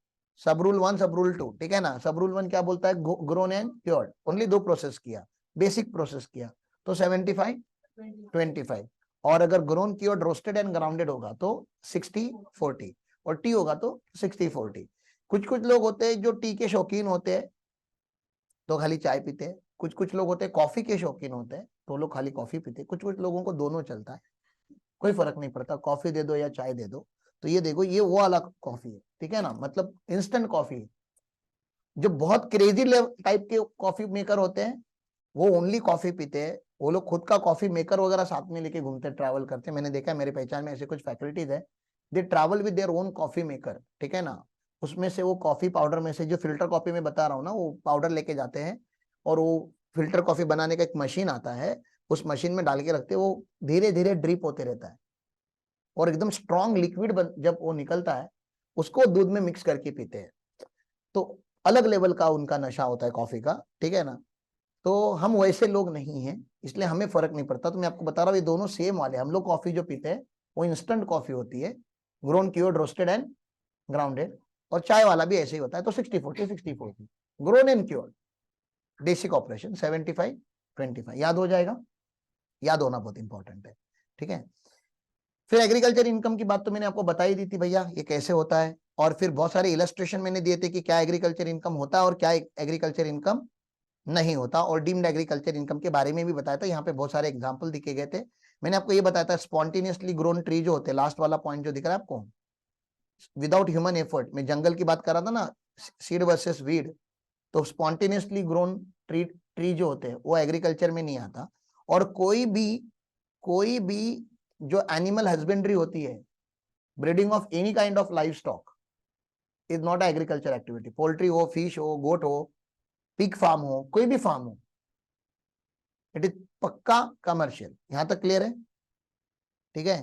सब रूल 1 सब रूल 2। ठीक है ना, सब रूल 1 क्या बोलता है? ग्रोन एंड प्योर्ड, ओनली दो प्रोसेस किया, बेसिक प्रोसेस किया, तो 75-25। और अगर grown cured roasted and grounded होगा तो 60-40, और टी होगा तो 60-40। कुछ कुछ लोग होते हैं जो टी के शौकीन होते हैं तो खाली चाय पीते हैं, कुछ कुछ लोग होते हैं कॉफी के शौकीन होते हैं तो लोग खाली कॉफी पीते हैं, कुछ कुछ लोगों को दोनों चलता है, कोई फर्क नहीं पड़ता, कॉफी दे दो या चाय दे दो। तो ये देखो, ये वो वाला कॉफी है। ठीक है ना, मतलब इंस्टेंट कॉफी है। जो बहुत क्रेजी टाइप के कॉफी मेकर होते हैं वो ओनली कॉफी पीते हैं, वो लोग खुद का कॉफी मेकर वगैरह साथ में लेके घूमते, ट्रैवल करते हैं। मैंने देखा है, मेरे पहचान में ऐसे कुछ फैकल्टीज है, दे travel with their own coffee maker. ठीक है ना, उसमें से वो कॉफी पाउडर में से, जो फिल्टर कॉफी में बता रहा हूँ ना, वो पाउडर लेके जाते हैं, और वो फिल्टर कॉफी बनाने का एक मशीन आता है, उस मशीन में डाल के रखते हैं, वो धीरे धीरे ड्रिप होते रहता है, और एकदम स्ट्रॉन्ग लिक्विड जब वो निकलता है उसको दूध में मिक्स करके पीते हैं। तो अलग लेवल का उनका नशा होता है कॉफी का। ठीक है ना, तो हम वैसे लोग नहीं हैं, इसलिए हमें फर्क नहीं पड़ता। तो मैं आपको बता रहा हूँ, ये दोनों सेम वाले। हम लोग कॉफी जो पीते हैं वो इंस्टेंट कॉफी होती है, grown cured roasted and grounded, और चाय वाला भी ऐसे ही होता है। तो 60-40 grown and cured, basic operation 75-25 याद हो जाएगा, याद होना बहुत इंपॉर्टेंट है। ठीक है, फिर एग्रीकल्चर इनकम की बात तो मैंने आपको बता ही दी थी भैया, ये कैसे होता है, और फिर बहुत सारे इलस्ट्रेशन मैंने दिए थे कि क्या एग्रीकल्चर इनकम होता है और क्या एग्रीकल्चर इनकम नहीं होता, और डीम्ड एग्रीकल्चर इनकम के बारे में भी बताया था। यहाँ पे बहुत सारे एग्जांपल दिखे गए थे। मैंने आपको ये बताया था, स्पॉन्टेनियसली ग्रोन ट्री जो होते हैं, लास्ट वाला पॉइंट जो दिख रहा है आपको, विदाउट ह्यूमन एफर्ट, मैं जंगल की बात कर रहा था ना, सीड वर्सेस वीड, तो स्पॉन्टेनियसली ग्रोन ट्री जो होते हैं वो एग्रीकल्चर में नहीं आता। और कोई भी जो एनिमल हस्बेंड्री होती है, breeding of any kind of live stock, is not agriculture activity. Poultry हो, फिश हो, गोट हो, पिग फार्म हो, कोई भी फार्म हो, इट इज पक्का कमर्शियल। यहां तक क्लियर है? ठीक है,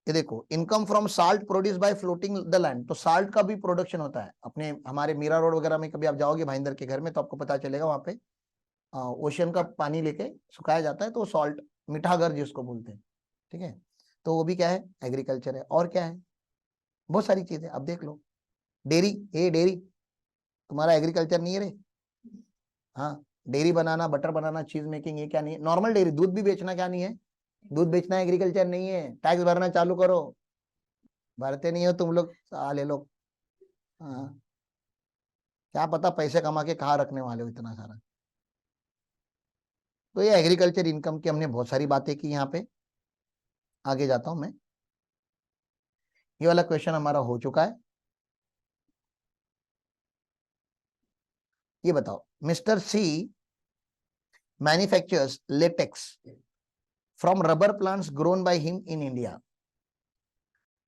ये देखो, income from salt produce by floating the land, तो साल्ट का भी प्रोडक्शन होता है अपने, हमारे मीरा रोड वगैरह में कभी आप जाओगे भाईंदर के घर में तो आपको पता चलेगा, वहां पे ओशियन का पानी लेके सुखाया जाता है, तो सॉल्ट, मीठा घर जिसको बोलते हैं। ठीक है, तो वो भी क्या है? एग्रीकल्चर है। और क्या है? बहुत सारी चीजें, अब देख लो, डेयरी, ये डेयरी तुम्हारा एग्रीकल्चर नहीं है रे? हाँ, डेयरी बनाना, बटर बनाना, चीज मेकिंग, ये क्या नहीं है? नॉर्मल डेयरी, दूध भी बेचना क्या नहीं है? दूध बेचना एग्रीकल्चर नहीं है। टैक्स भरना चालू करो, भरते नहीं हो तुम लोग, साले लोग। हाँ, क्या पता पैसे कमा के कहाँ रखने वाले हो इतना सारा। तो ये एग्रीकल्चर इनकम की हमने बहुत सारी बातें की। यहाँ पे आगे जाता हूं मैं, ये वाला क्वेश्चन हमारा हो चुका है। ये बताओ, mister C manufactures latex from rubber plants grown by him in India.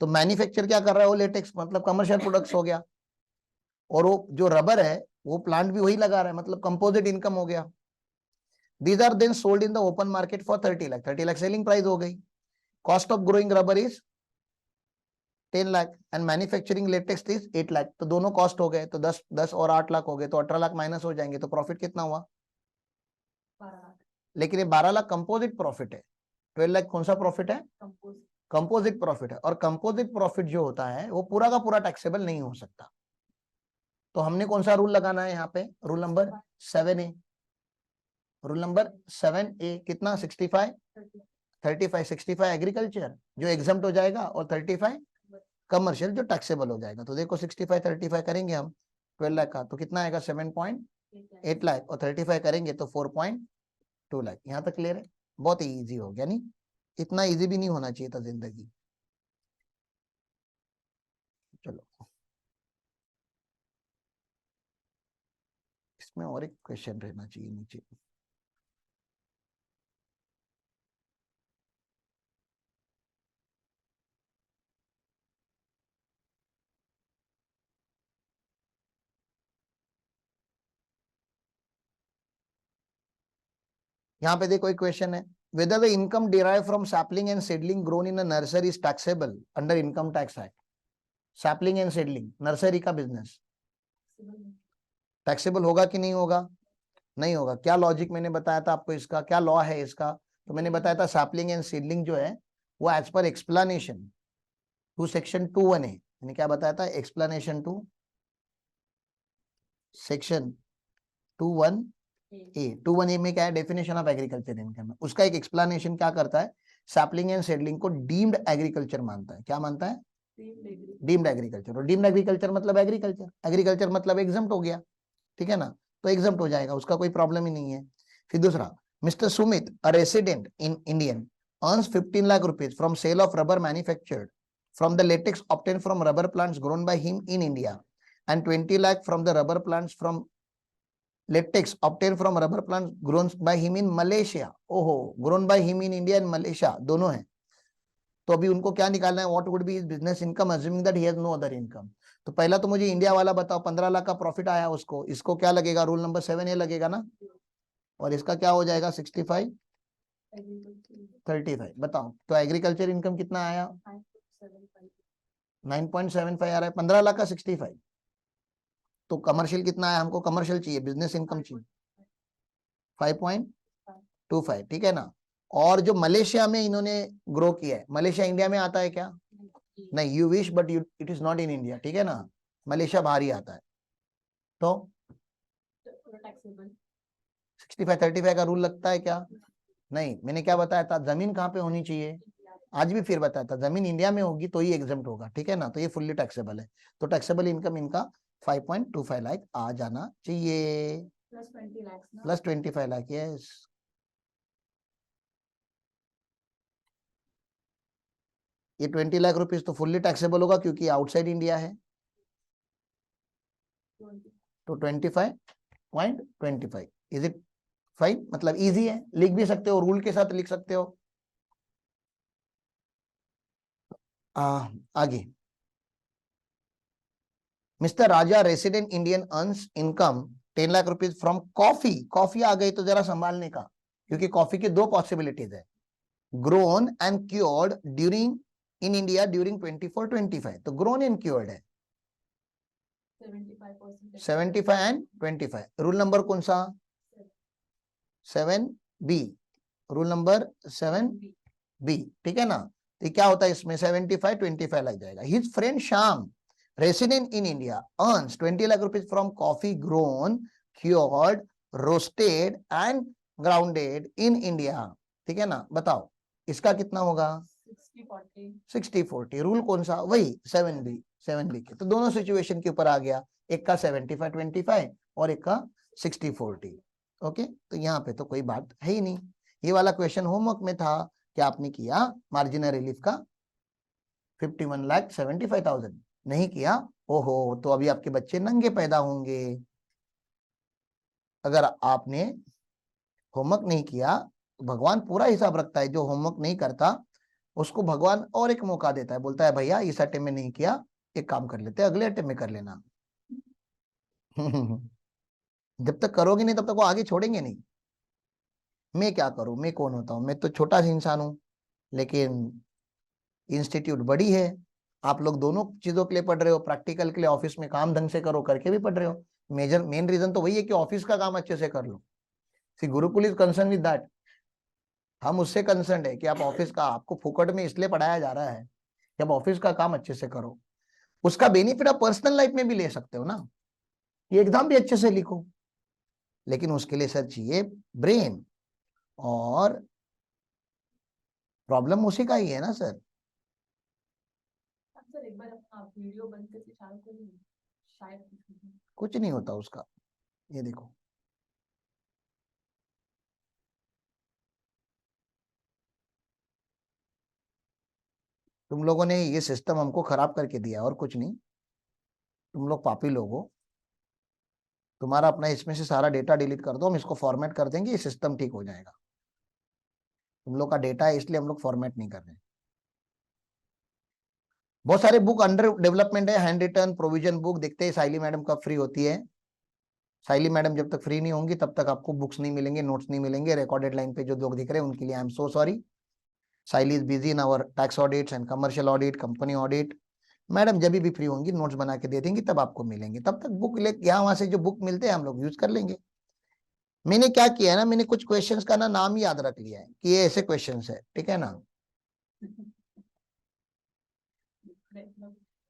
तो मैन्युफैक्चर क्या कर रहा है वो? लेटेक्स, मतलब कमर्शियल प्रोडक्ट्स हो गया, और वो जो रबर है वो प्लांट भी वही लगा रहा है, मतलब कंपोजिट इनकम हो गया। These are then sold in the open market for 30 lakh, 30 lakh selling price हो गई। Cost of growing rubber is 10 lakh and manufacturing latex is 8 lakh. तो दोनों कॉस्ट हो गए, तो 10 और 8 लाख हो गए, तो 18 लाख माइनस हो जाएंगे, तो प्रॉफिट कितना हुआ? 12 लाख। लेकिन ये 12 लाख कंपोजिट प्रॉफिट है, 12 लाख कौन सा प्रॉफिट है? कंपोजिट प्रॉफिट है, और कंपोजिट प्रॉफिट जो होता है वो पूरा का पूरा टैक्सेबल नहीं हो सकता। तो हमने कौन सा रूल लगाना है यहाँ पे? Rule number 7A। Rule number 7A कितना? 65 35, 65 एग्रीकल्चर जो एग्जम्प्ट हो जाएगा, और 35 कमर्शियल जो टैक्सेबल हो जाएगा। तो देखो 65 35 करेंगे हम 12 लाख का तो कितना आएगा 7.8 लाख, और 35 करेंगे तो 4.2 लाख। यहाँ तक क्लियर है? बहुत ही ईजी हो गया, नहीं इतना ईजी भी नहीं होना चाहिए था जिंदगी। चलो इसमें और एक क्वेश्चन रहना चाहिए नीचे। यहाँ पे देखो एक क्वेश्चन है, whether the income derived from sapling and seedling grown in a nursery is taxable under income tax act। Sapling and seedling nursery का बिजनेस टैक्सेबल होगा कि नहीं होगा? नहीं होगा। क्या लॉजिक मैंने बताया था आपको इसका, क्या लॉ है इसका? तो मैंने बताया था सैपलिंग एंड सीडलिंग जो है वो as per explanation to section 2(1)(a) मैंने क्या बताया था? Explanation to section 2(1)(a) 2(1)(a) में क्या है? Definition of agriculture income. उसका एक एक्सप्लेनेशन क्या करता है? सैपलिंग एंड सीडलिंग को डीम्ड एग्रीकल्चर मानता है। क्या मानता है? Deemed agriculture. और डीम्ड एग्रीकल्चर मतलब एग्रीकल्चर, एग्रीकल्चर मतलब एग्जम्प्ट हो गया, ठीक है ना? तो एग्जम्प्ट हो जाएगा, उसका कोई प्रॉब्लम ही नहीं है। फिर दूसरा, mister Sumit a resident in Indian earns 15 lakh rupees from sale of rubber manufactured from the latex obtained from rubber plants grown by him in India and 20 lakh from the rubber plants from latex obtained from rubber plants grown by him in Malaysia। ओहो, grown by him in India and Malaysia दोनों है। तो अभी उनको क्या निकालना है? What would be his business income assuming that he has no other income. तो पहला तो मुझे इंडिया वाला बताओ, 15 लाख का प्रॉफिट आया उसको, इसको क्या लगेगा? रूल नंबर 7(a) लगेगा ना, और इसका क्या हो जाएगा? 65 35। बताओ तो एग्रीकल्चर इनकम कितना आया? 9.75 आ रहा है। 15 लाख का 65। तो कमर्शियल कितना आया? हमको कमर्शियल चाहिए, बिजनेस इनकम चाहिए 5.25, ठीक है ना? और जो मलेशिया में इन्होंने ग्रो किया है, मलेशिया इंडिया में आता है क्या? नहीं, you wish but you it is not in India, ठीक है ना? मलेशिया बाहर ही आता है। तो 65 35 का रूल लगता है क्या? नहीं, मैंने क्या बताया था? जमीन कहाँ पे होनी चाहिए? आज भी फिर बताया था, जमीन इंडिया में होगी तो ही एग्जम्प्ट होगा, ठीक है ना? तो ये फुल्ली टैक्सेबल है। तो टैक्सेबल इनकम इनका 5.25 लाख आ जाना चाहिए, प्लस 25 लाख। यस, ये 20 लाख रुपीज तो फुल्ली टैक्सेबल होगा क्योंकि आउटसाइड इंडिया है। तो 25.25 इज इट फाइन? मतलब इजी है, लिख भी सकते हो, रूल के साथ लिख सकते हो। आगे, mister Raja resident Indian earns income 10 lakh rupees from coffee. Coffee आ गई तो जरा संभालने का, क्योंकि कॉफी की दो पॉसिबिलिटीज है, grown and cured during in India during 24-25। तो ग्रोन एंड क्योर्ड है 75 एंड 25। रूल नंबर कौन सा? 7(b), रूल नंबर 7(b), ठीक है ना? तो क्या होता है इसमें? 75 25 लग जाएगा। His friend Shyam resident in India earns 20 lakh rupees from coffee grown cured roasted and grounded in India, ठीक है ना? बताओ इसका कितना होगा? 60-40। रूल कौन सा? वही 7(b) के। तो दोनों सिचुएशन के ऊपर आ गया, एक का 75 25 और एक का 60-40। ओके, तो यहाँ पे तो कोई बात है ही नहीं। ये वाला क्वेश्चन होमवर्क में था, क्या आपने किया? मार्जिनल रिलीफ का 51,75,000 नहीं किया? ओहो, तो अभी आपके बच्चे नंगे पैदा होंगे। अगर आपने होमवर्क नहीं किया तो भगवान पूरा हिसाब रखता है, जो होमवर्क नहीं करता उसको भगवान और एक मौका देता है, बोलता है भैया इस अटेम्प्ट में नहीं किया, एक काम कर लेते, अगले अटेम्प्ट में कर लेना। जब तक करोगे नहीं तब तक वो आगे छोड़ेंगे नहीं। मैं क्या करूं? मैं कौन होता हूं? मैं तो छोटा सा इंसान हूं, लेकिन इंस्टीट्यूट बड़ी है। आप लोग दोनों चीजों के लिए पढ़ रहे हो, प्रैक्टिकल के लिए, ऑफिस में काम ढंग से करो करके भी पढ़ रहे हो। मेन रीजन तो वही है कि ऑफिस का काम अच्छे से कर लो। C Gurukul is concern with that. हम उससे कंसर्न है कि आप ऑफिस का, आपको फुकट में इसलिए पढ़ाया जा रहा है कि आप ऑफिस का काम अच्छे से करो। उसका बेनिफिट आप पर्सनल लाइफ में भी ले सकते हो ना, ये एग्जाम भी अच्छे से लिखो, लेकिन उसके लिए सर चाहिए ब्रेन, और प्रॉब्लम उसी का ही है ना सर। सर एक बार अपना वीडियो बंद करके चालू करिए, शायद कुछ नहीं होता उसका। ये देखो, तुम लोगों ने ये सिस्टम हमको खराब करके दिया और कुछ नहीं। तुम लोग पापी लोग हो। तुम्हारा अपना इसमें से सारा डेटा डिलीट कर दो, हम इसको फॉर्मेट कर देंगे, ये सिस्टम ठीक हो जाएगा। तुम लोग का डेटा है इसलिए हम लोग फॉर्मेट नहीं कर रहे हैं। बहुत सारे बुक अंडर डेवलपमेंट है, हैंड रिटन प्रोविजन बुक। देखते हैं साइली मैडम कब फ्री होती है। साइली मैडम जब तक फ्री नहीं होंगी तब तक आपको बुक्स नहीं मिलेंगे, नोट्स नहीं मिलेंगे। रिकॉर्डेड लाइन पे जो लोग दिख रहे हैं उनके लिए I am so sorry. Saili is busy in our tax audits and commercial audit, company audit. Madam जब भी फ्री होंगी नोट्स बना के दे देंगी, तब आपको मिलेंगे। तब तक बुक ले, यहाँ वहां से जो बुक मिलते हैं हम लोग यूज कर लेंगे। मैंने क्या किया है ना, मैंने कुछ क्वेश्चंस का ना नाम याद रख लिया है कि ये ऐसे क्वेश्चंस है, ठीक है ना।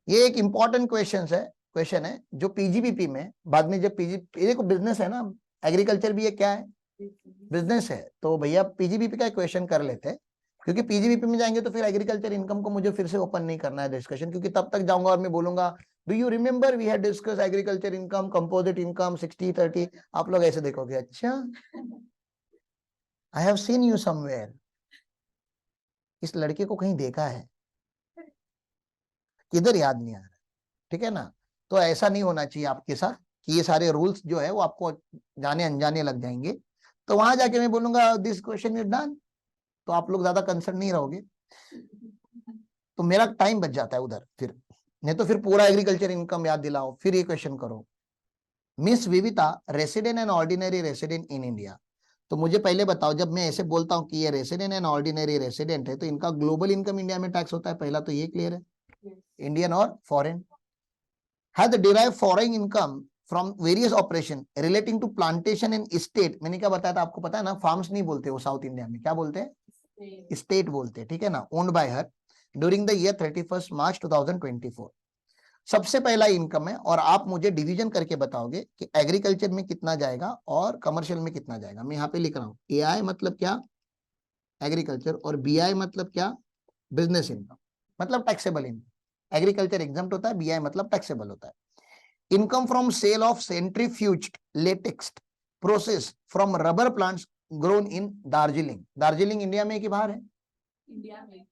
ये एक इंपॉर्टेंट क्वेश्चन है जो पीजीबीपी में बाद में जब ये देखो बिजनेस है ना, एग्रीकल्चर भी ये क्या है, बिजनेस है। तो भैया पीजीबीपी का क्वेश्चन कर लेते हैं, क्योंकि पीजीबीपी में जाएंगे तो फिर एग्रीकल्चर इनकम को मुझे फिर से ओपन नहीं करना है डिस्कशन, क्योंकि तब तक जाऊंगा और मैं बोलूंगा do you remember we had discuss agriculture income, composite income 60-30। आप लोग ऐसे देखोगे, अच्छा I have seen you somewhere, इस लड़के को कहीं देखा है, किधर याद नहीं आ रहा। ठीक है ना। तो ऐसा नहीं होना चाहिए आपके साथ कि ये सारे रूल्स जो है वो आपको जाने अनजाने लग जाएंगे। तो वहां जाके मैं बोलूंगा दिस क्वेश्चन इज डन, तो आप लोग ज्यादा कंसर्न नहीं रहोगे, तो मेरा टाइम बच जाता है उधर। फिर नहीं तो फिर पूरा एग्रीकल्चर इनकम याद दिलाओ, फिर ये क्वेश्चन करो। Miss Vivita resident and ordinary resident in India. तो मुझे पहले बताओ, जब मैं ऐसे बोलता हूँ कि ये रेसिडेंट एंड ऑर्डिनरी रेसिडेंट है तो इनका ग्लोबल इनकम इंडिया में टैक्स होता है, पहला तो ये क्लियर है, इंडियन और foreign. Has derived foreign income from various operation relating to plantation and estate। मैंने क्या बताया था आपको पता है ना, फार्म्स नहीं बोलते वो साउथ इंडिया में, क्या बोलते हैं, स्टेट बोलते हैं, ठीक है ना। Owned by her during the year 31 मार्च 2024। सबसे पहला इनकम है, और आप मुझे डिवीजन करके बताओगे कि एग्रीकल्चर में कितना जाएगा और कमर्शियल में कितना जाएगा। मैं यहाँ पे लिख रहा हूँ एआई मतलब क्या, एग्रीकल्चर, और बीआई मतलब क्या, बिजनेस इनकम, मतलब टैक्सेबल इनकम। एग्रीकल्चर एग्जम्प्ट होता है, बीआई मतलब टैक्सेबल होता है। Income from sale of centrifuged latex process from rubber plants grown in Darjeeling. Darjeeling India में कि बाहर है, इंडिया में।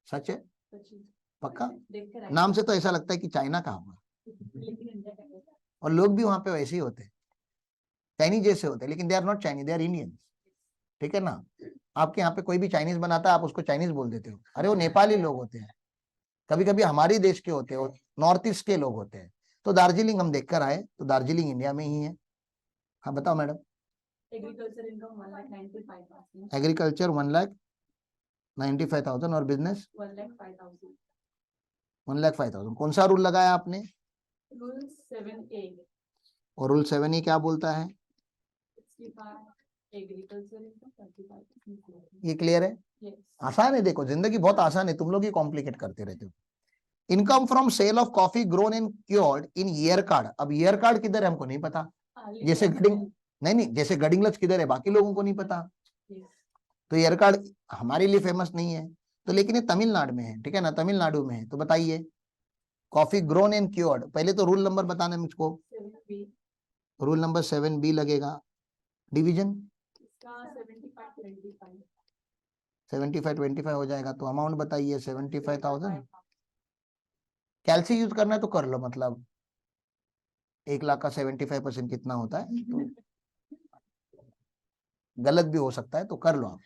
सच है, सच है। पक्का। नाम से तो ऐसा लगता है कि चाइना का होगा, लेकिन इंडिया का है। और लोग भी वहां पे वैसे ही होते हैं, चाइनीज जैसे होते हैं, लेकिन they are not Chinese, they are Indians, ठीक है ना। आपके यहाँ पे कोई भी चाइनीज बनाता है, आप उसको चाइनीज बोल देते हो, अरे वो नेपाली लोग होते हैं, कभी कभी हमारे देश के होते हैं, नॉर्थ ईस्ट के लोग होते हैं। तो दार्जिलिंग हम देखकर आए, तो दार्जिलिंग इंडिया में ही है। हाँ बताओ मैडम। Agriculture income 1,95,000। एग्रीकल्चर 1,95,000 और बिजनेस 1,05,000। 1,05,000। कौन सा रूल लगाया आपने, रूल 7A। और रूल 7 ही क्या बोलता है, 65 एग्रीकल्चर इनकम 35। ये क्लियर है। यस। आसान है, देखो जिंदगी बहुत आसान है, तुम लोग ही कॉम्प्लिकेट करते रहते हो। Income from sale of coffee grown and cured in year card. अब ईयर कार्ड किधर है हमको नहीं पता, जैसे गडिंग, नहीं जैसे गडिंग्लज किधर है बाकी लोगों को नहीं पता, तो ईयर कार्ड हमारे लिए फेमस नहीं है। तो लेकिन ये तमिलनाडु में है, ठीक है ना, तमिलनाडु में है। तो बताइए कॉफी ग्रोन एंड क्योर्ड, पहले तो रूल नंबर बताना मुझको। 7B। रूल नंबर 7B लगेगा। डिवीजन 75-25। 75-25 हो जाएगा, तो अमाउंट बताइए 75,000। कैलसी यूज करना है तो कर लो, मतलब 1 लाख का 75% कितना होता है, तो गलत भी हो सकता है, तो कर लो आप।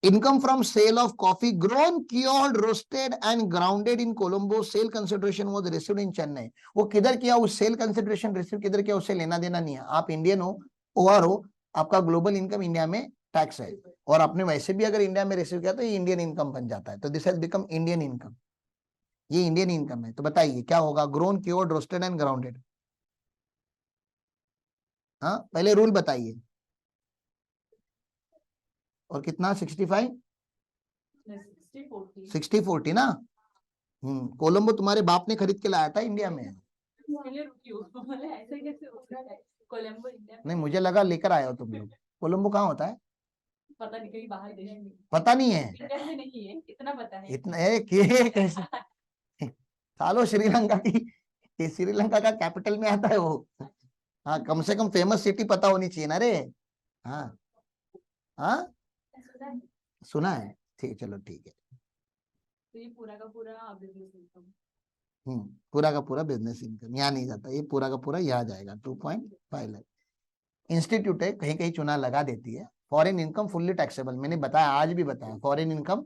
Income from sale of coffee grown cured roasted and grounded in Colombo, sale consideration was received in Chennai. वो किधर किया, उस सेल कंसिडरेशन रिसीव किधर किया, उससे लेना देना नहीं है। आप इंडियन हो, ओआर हो, आपका ग्लोबल इनकम इंडिया में टैक्स है, और आपने वैसे भी अगर इंडिया में रिसीव किया तो ये इंडियन इनकम बन जाता है। तो this has become Indian income, ये इंडियन इनकम है। तो बताइए क्या होगा, grown cured roasted and grounded. हाँ पहले रूल बताइए, और कितना 65 60-40 ना। कोलंबो तुम्हारे बाप ने खरीद के लाया था इंडिया में, कोलंबो इंडिया नहीं मुझे लगा लेकर आए हो तुम लोग। कोलंबो कहाँ होता है, पता नहीं, कहीं बाहर देश में। पता नहीं है, इंडिया में नहीं है, इतना पता है। इतना कैसे सालो श्रीलंका की, ये श्रीलंका का कैपिटल में आता है वो। हाँ, कम से कम फेमस सिटी पता होनी चाहिए ना रे। हाँ हाँ, सुना है, ठीक, चलो ठीक है। तो ये पूरा का पूरा बिजनेस इनकम। पूरा का पूरा बिजनेस इनकम यहाँ नहीं जाता, ये पूरा का पूरा यहाँ जाएगा। 2.5 लाख इंस्टीट्यूट है, कहीं कहीं चुना लगा देती है। फॉरेन इनकम फुल्ली टैक्सेबल, मैंने बताया, आज भी बताया, फॉरेन इनकम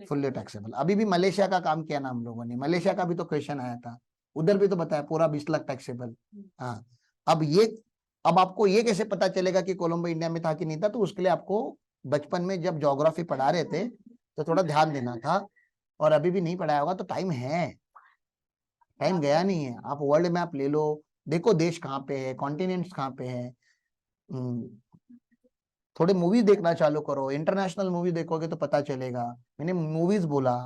फुल्ली टैक्सेबल। अभी भी मलेशिया का काम किया ना हम लोगों ने, मलेशिया का भी तो क्वेश्चन आया था, उधर भी तो बताया पूरा 20 लाख टैक्सेबल। हाँ, अब ये, अब आपको ये कैसे पता चलेगा कि कोलंबो इंडिया में था कि नहीं था? तो उसके लिए आपको बचपन में जब ज्योग्राफी पढ़ा रहे थे तो थोड़ा ध्यान देना था, और अभी भी नहीं पढ़ाया होगा तो टाइम है, टाइम गया नहीं है। आप वर्ल्ड मैप ले लो, देखो देश कहाँ पे है, कॉन्टिनेंट्स कहाँ पे है। थोड़े मूवीज देखना चालू करो, इंटरनेशनल मूवी देखोगे तो पता चलेगा। मैंने मूवीज बोला,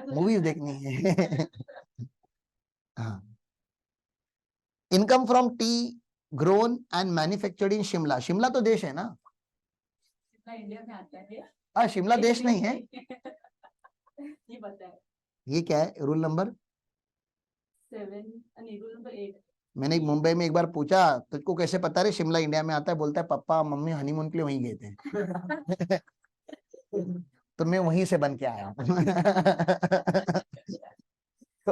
मूवीज देखनी है। हाँ, income from T grown and manufactured in Shimla. Shimla तो देश है ना? इंडिया में आता है। हाँ, शिमला देश नहीं है। ये पता है। ये क्या है, रूल नंबर 7, नहीं रूल नंबर 8। मैंने मुंबई में एक बार पूछा, तुझको कैसे पता रे शिमला इंडिया में आता है? बोलता है पापा मम्मी हनीमून के लिए वहीं गए थे। तो मैं वहीं से बन के आया हूँ। तो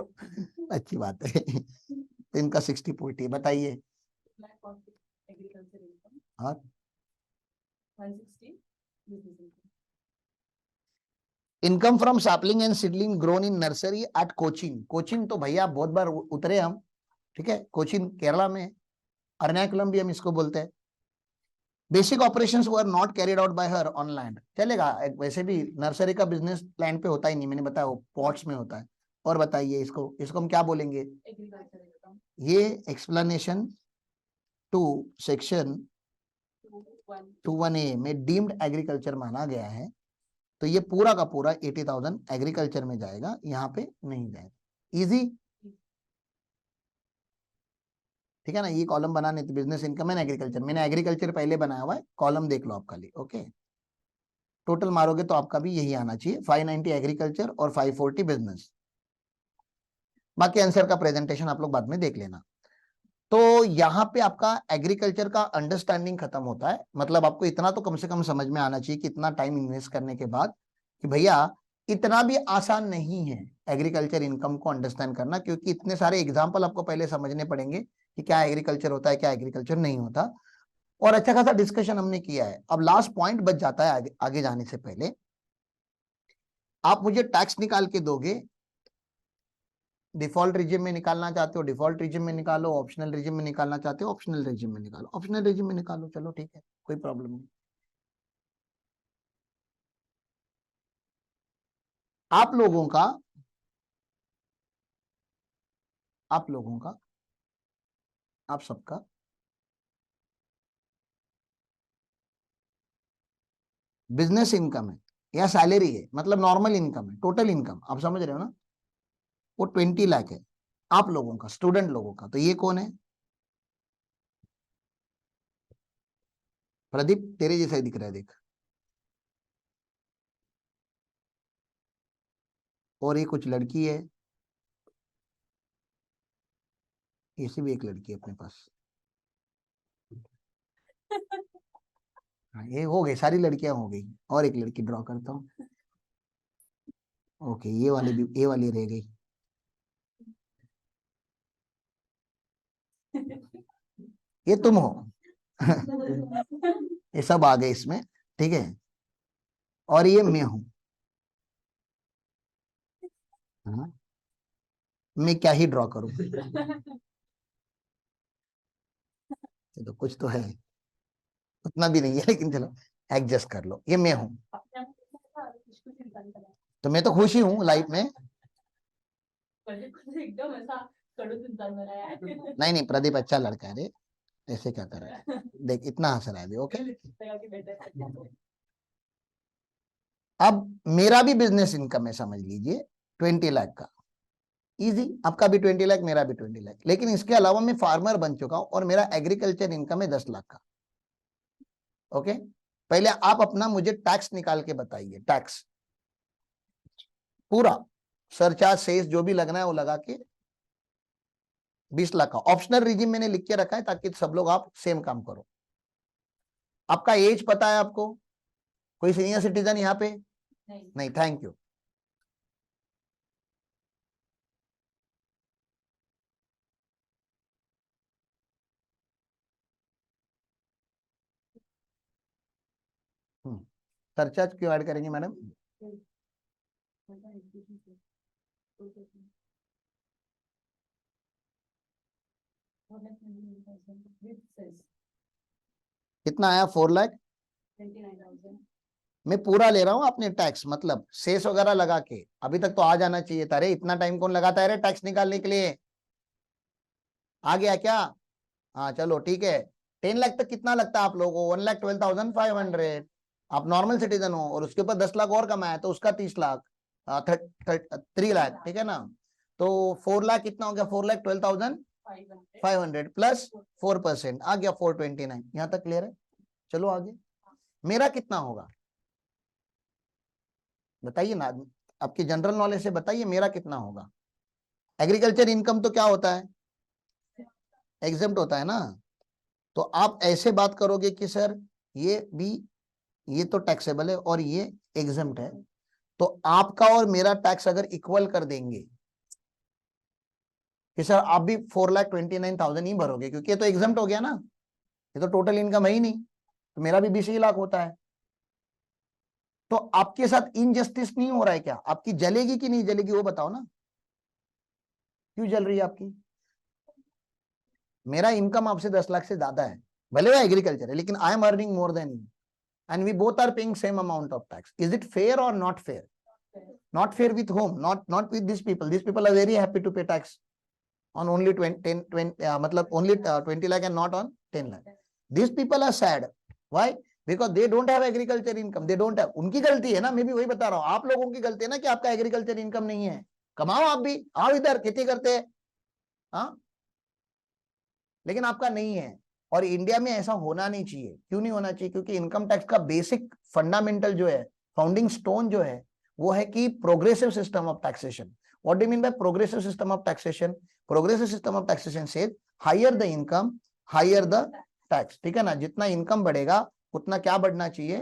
अच्छी बात है। तो इनका 60/40 बताइए। एग्रीकल्चर इनकम हाँ, 160 business income. Income from sapling and seedling grown in nursery at Cochin. Cochin तो भैया बहुत बार उतरे हम, ठीक है, कोचीन केरला में, अर्नाकुलम भी हम इसको बोलते हैं। Basic operations were not carried out by her on land, चलेगा। वैसे भी नर्सरी का बिजनेस लैंड पे होता ही नहीं, मैंने बताया वो पॉट्स में होता है। और बताइए इसको, इसको हम क्या बोलेंगे? एग्रीकल्चर इनकम ये एक्सप्लेनेशन टू सेक्शन 21A में डीम्ड एग्रीकल्चर माना गया है, तो ये पूरा का पूरा 80,000 एग्रीकल्चर में जाएगा, यहाँ पे नहीं जाएगा। इजी, ठीक है ना? ये कॉलम बनाने थे, बिजनेस इनकम एंड एग्रीकल्चर, मैंने एग्रीकल्चर पहले बनाया हुआ है, कॉलम देख लो आप खाली। ओके, टोटल मारोगे तो आपका भी यही आना चाहिए, 590 एग्रीकल्चर और 540 बिजनेस। बाकी आंसर का प्रेजेंटेशन आप लोग बाद में देख लेना। तो यहाँ पे आपका एग्रीकल्चर का अंडरस्टैंडिंग खत्म होता है, मतलब आपको इतना तो कम से कम समझ में आना चाहिए कि इतना टाइम इन्वेस्ट करने के बाद कि भैया इतना भी आसान नहीं है एग्रीकल्चर इनकम को अंडरस्टैंड करना, क्योंकि इतने सारे एग्जाम्पल आपको पहले समझने पड़ेंगे कि क्या एग्रीकल्चर होता है, क्या एग्रीकल्चर नहीं होता। और अच्छा खासा डिस्कशन हमने किया है। अब लास्ट पॉइंट बच जाता है, आगे जाने से पहले आप मुझे टैक्स निकाल के दोगे, डिफॉल्ट रिजिम में निकालना चाहते हो डिफॉल्ट रिजिम में निकालो, ऑप्शनल रिजिम में निकालना चाहते हो ऑप्शनल रिजिम में निकालो, ऑप्शनल रिजिम में निकालो, चलो ठीक है, कोई प्रॉब्लम नहीं। आप लोगों का, आप लोगों का, आप सबका बिजनेस इनकम है या सैलरी है, मतलब नॉर्मल इनकम है, टोटल इनकम, आप समझ रहे हो ना? वो 20 लाख है आप लोगों का, स्टूडेंट लोगों का। तो ये कौन है? प्रदीप, तेरे जैसा ही दिख रहा है, देख। और ये कुछ लड़की है, ऐसी भी एक लड़की है अपने पास। हाँ, ये हो गई, सारी लड़कियां हो गई। और एक लड़की ड्रॉ करता हूँ। ओके, ये वाली भी, ये वाली रह गई। ये तुम हो। ये सब आ गए इसमें, ठीक है। और ये मैं हूं। हाँ, मैं क्या ही ड्रॉ करूं, तो कुछ तो है, उतना भी नहीं है लेकिन चलो एडजस्ट कर लो, ये मैं हूं। तो मैं तो खुश ही हूँ लाइफ में। एकदम ऐसा खड़ूस इंसान बनाया है। नहीं नहीं, प्रदीप अच्छा लड़का है रे, ऐसे क्या कर रहा है, देख इतना हंस रहा है अभी। ओके, अब मेरा भी बिजनेस इनकम है, समझ लीजिए 20 लाख का। इजी, आपका भी 20 लाख, मेरा भी 20 लाख। लेकिन इसके अलावा मैं फार्मर बन चुका हूं और मेरा एग्रीकल्चर इनकम है 10 लाख का। ओके, पहले आप अपना मुझे टैक्स निकाल के बताइए, टैक्स पूरा सरचार्ज सेस जो भी लगना है वो लगा के 20 लाख का ऑप्शनल रिजिम मैंने लिख के रखा है ताकि सब लोग आप सेम काम करो। आपका एज पता है आपको? कोई सीनियर सिटीजन यहाँ पे? नहीं, थैंक यू। सरचार्ज क्यों ऐड करेंगे मैडम? कितना आया? 4 लाख। मैं पूरा ले रहा हूँ आपने टैक्स, मतलब सेस वगैरह लगा के अभी तक तो आ जाना चाहिए था। अरे इतना टाइम कौन लगाता है रे टैक्स निकालने के लिए? आ गया क्या? हाँ चलो ठीक है। 10 लाख तक कितना लगता है आप लोगों को? 1,12,500। आप नॉर्मल सिटीजन हो और उसके ऊपर 10 लाख और कमाया तो उसका 30 लाख, 3 लाख, ठीक है ना? तो 4 लाख कितना हो गया? 4,12,500 प्लस 4% आ गया 429। यहाँ तक क्लियर है? चलो आगे। मेरा कितना होगा बताइए ना, आपकी जनरल नॉलेज से बताइए मेरा कितना होगा। एग्रीकल्चर इनकम तो क्या होता है? एग्जेम्प्ट होता है ना। तो आप ऐसे बात करोगे कि सर ये भी, ये तो टैक्सेबल है और ये एग्जेम्प्ट है, तो आपका और मेरा टैक्स अगर इक्वल कर देंगे कि सर आप भी 4,29,000 ही भरोगे क्योंकि ये तो एग्जेम्प्ट हो गया ना, ये तो टोटल इनकम है ही नहीं, तो मेरा भी 20 ही लाख होता है। तो आपके साथ इनजस्टिस नहीं हो रहा है क्या? आपकी जलेगी कि नहीं जलेगी वो बताओ ना, क्यों जल रही है आपकी? मेरा इनकम आपसे 10 लाख से ज्यादा है, भले वो एग्रीकल्चर है, लेकिन I am earning more than you and we both are paying same amount of tax. Is it fair or not fair? Not fair with whom? Not with these people. These people are very happy to pay tax on only 20 matlab only 20 lakh and not on 10 lakh. These people are sad. Why? Because they don't have agriculture income. They don't have. उनकी गलती है ना, मैं भी वही बता रहा हूँ, आप लोगों की गलती है ना कि आपका एग्रीकल्चर इनकम नहीं है। कमाओ आप भी, आओ इधर खेती करते हैं, हाँ, लेकिन आपका नहीं है। और इंडिया में ऐसा होना नहीं चाहिए। क्यों नहीं होना चाहिए? क्योंकि इनकम टैक्स का बेसिक फंडामेंटल जो है, फाउंडिंग स्टोन जो है, वो है कि progressive system of taxation. What do you mean by progressive system of taxation? Progressive system of taxation से higher the income higher the tax, ठीक है ना? जितना इनकम बढ़ेगा उतना क्या बढ़ना चाहिए?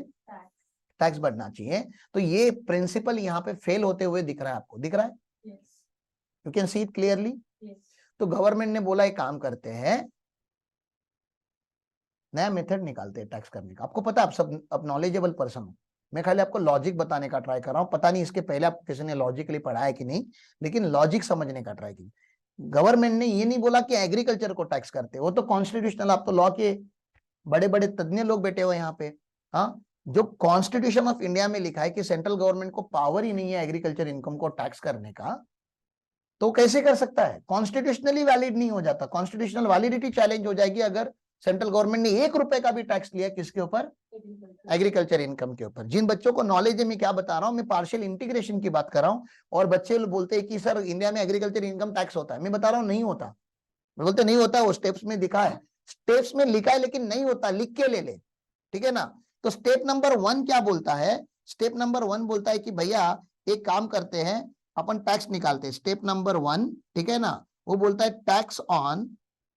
टैक्स बढ़ना चाहिए। तो ये प्रिंसिपल यहाँ पे फेल होते हुए दिख रहा है आपको, दिख रहा है? You can see it clearly. तो गवर्नमेंट ने बोला एक काम करते हैं, नया मेथड निकालते हैं टैक्स करने का। आपको पता है, आप सब अब नॉलेजेबल पर्सन हो, मैं खाली आपको लॉजिक बताने का ट्राई कर रहा हूं। पता नहीं इसके पहले आप किसी ने लॉजिकली पढ़ा है कि नहीं, लेकिन लॉजिक समझने का ट्राई की। गवर्नमेंट ने ये नहीं बोला कि एग्रीकल्चर को टैक्स करते, वो तो कॉन्स्टिट्यूशनल, आप तो लॉ के बड़े बड़े तज्ञ लोग बैठे हुए यहाँ पे। हाँ, जो कॉन्स्टिट्यूशन ऑफ इंडिया में लिखा है कि सेंट्रल गवर्नमेंट को पावर ही नहीं है एग्रीकल्चर इनकम को टैक्स करने का, तो कैसे कर सकता है? कॉन्स्टिट्यूशनली वैलिड नहीं हो जाता। कॉन्स्टिट्यूशनल वैलिडिटी चैलेंज हो जाएगी अगर सेंट्रल गवर्नमेंट ने 1 रुपए का भी टैक्स लिया किसके ऊपर? एग्रीकल्चर इनकम के ऊपर। जिन बच्चों को नॉलेज है, मैं क्या बता रहा हूं, मैं पार्शियल इंटीग्रेशन की बात कर रहा हूं। और बच्चे बोलते हैं कि सर इंडिया में एग्रीकल्चर इनकम टैक्स होता है, मैं बता रहा हूं नहीं होता। मैं बोलते नहीं होता, वो स्टेप्स में दिखा है, स्टेप्स में लिखा है, लेकिन नहीं होता, लिख के ले ले, ठीक है ना? तो स्टेप नंबर 1 क्या बोलता है? स्टेप नंबर 1 बोलता है कि भैया एक काम करते हैं, अपन टैक्स निकालते हैं। स्टेप नंबर 1, ठीक है ना, वो बोलता है tax on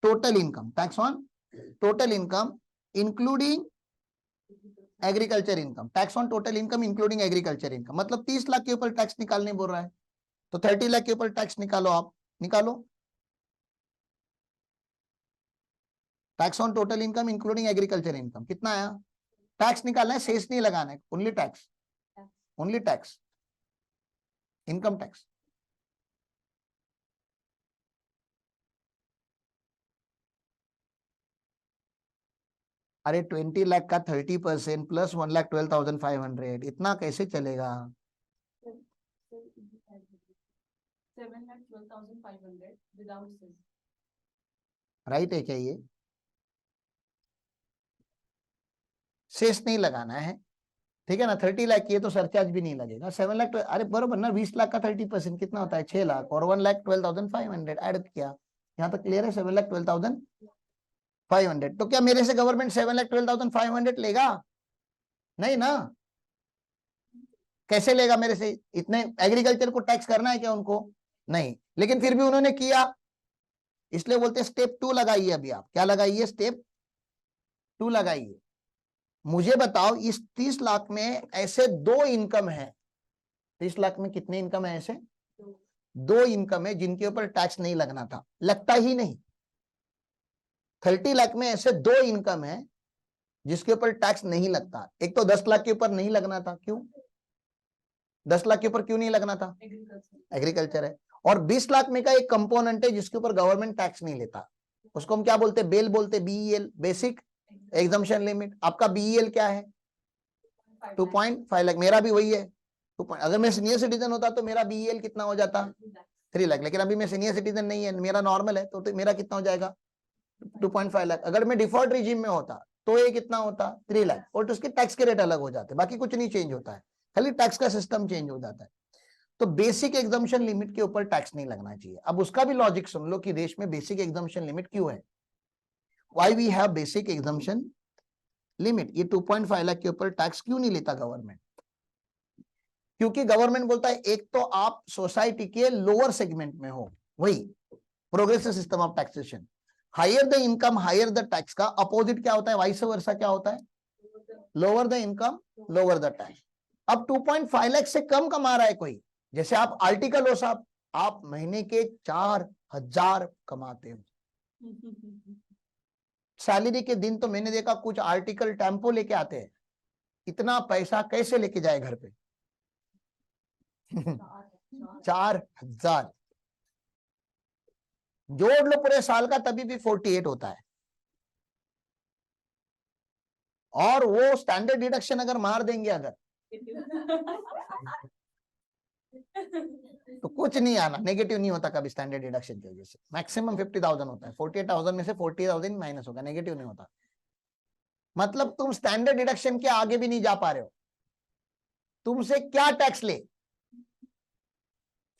total income, tax on total income including agriculture income, tax on total income including agriculture income. मतलब 30 लाख के ऊपर टैक्स निकालने बोल रहा है, तो 30 लाख के ऊपर टैक्स निकालो, आप निकालो। Tax on total income including agriculture income कितना आया? टैक्स निकालना है, सेस नहीं लगाना है, only tax, only tax, income tax. अरे 20 लाख का 30% प्लस 1,12,500, इतना कैसे चलेगा? 7,12,500 without cess. राइट है क्या ये? सेस नहीं लगाना है, ठीक है ना? 30 लाख की है तो सरचार्ज भी नहीं लगेगा। 7 लाख, अरे बरोबर ना, 20 लाख का 30% कितना होता है? 6 लाख, और 1,12,500 ऐड किया। यहाँ तक क्लियर है? 7,12,500। तो क्या मेरे से गवर्नमेंट 7,12,500 लेगा? नहीं ना। कैसे लेगा मेरे से? इतने एग्रीकल्चर को टैक्स करना है क्या उनको? नहीं, लेकिन फिर भी उन्होंने किया, इसलिए बोलते हैं स्टेप 2 लगाइए। अभी आप क्या लगाइए? स्टेप 2 लगाइए। मुझे बताओ, इस 30 लाख में ऐसे 2 इनकम है, 30 लाख में कितने इनकम है? ऐसे 2 इनकम है जिनके ऊपर टैक्स नहीं लगना था, लगता ही नहीं। 30 लाख में ऐसे 2 इनकम है जिसके ऊपर टैक्स नहीं लगता। एक तो 10 लाख के ऊपर नहीं लगना था। क्यों 10 लाख के ऊपर क्यों नहीं लगना था? एग्रीकल्चर है। और 20 लाख में का एक कंपोनेंट है जिसके ऊपर गवर्नमेंट टैक्स नहीं लेता, उसको हम क्या बोलते हैं? बेल बोलते, बीईएल, बेसिक एग्जम्पशन लिमिट। आपका बीईएल क्या है? 2.5 लाख। मेरा भी वही है 2 अगर मैं सीनियर सिटीजन होता तो मेरा बीईएल कितना हो जाता? 3 लाख। लेकिन अभी मैं सीनियर सिटीजन नहीं है, मेरा नॉर्मल है, तो मेरा कितना हो जाएगा? 2.5 लाख। अगर मैं डिफॉल्ट रिजीम में होता तो ये कितना होता? 3 लाख। और तो उसके टैक्स के रेट अलग हो जाते, बाकी कुछ नहीं चेंज होता है, खाली टैक्स का सिस्टम चेंज हो जाता है। तो बेसिक एग्जम्पशन लिमिट के ऊपर टैक्स नहीं लगना चाहिए। अब उसका भी लॉजिक सुन लो कि देश में बेसिक एग्जम्पशन लिमिट क्यों है। Why we have basic exemption limit? ये 2.5 लाख के ऊपर टैक्स क्यों नहीं लेता गवर्नमेंट? क्योंकि गवर्नमेंट बोलता है एक तो आप सोसाइटी के लोअर सेगमेंट में हो, वही progressive system of taxation. Higher the income higher the tax का अपोजिट क्या होता है? वाइस वर्सा क्या होता है? Lower the income lower the tax. अब 2.5 लाख से कम कमा रहा है कोई, जैसे आप आर्टिकल हो साहब, आप महीने के 4,000 कमाते हो, सैलरी के दिन तो मैंने देखा कुछ आर्टिकल टेम्पो लेके आते हैं, इतना पैसा कैसे लेके जाए घर पे? 4,000 जोड़ लो पूरे साल का, तभी भी 48 होता है। और वो स्टैंडर्ड डिडक्शन अगर मार देंगे अगर, तो कुछ नहीं आना, नेगेटिव नहीं होता कभी स्टैंडर्ड डिडक्शन की वजह से। मैक्सिमम 50,000 होता है, 48,000 में से 40,000 माइनस होगा, नेगेटिव नहीं होता। मतलब तुम स्टैंडर्ड डिडक्शन के आगे भी नहीं जा पा रहे हो। तुमसे क्या टैक्स ले?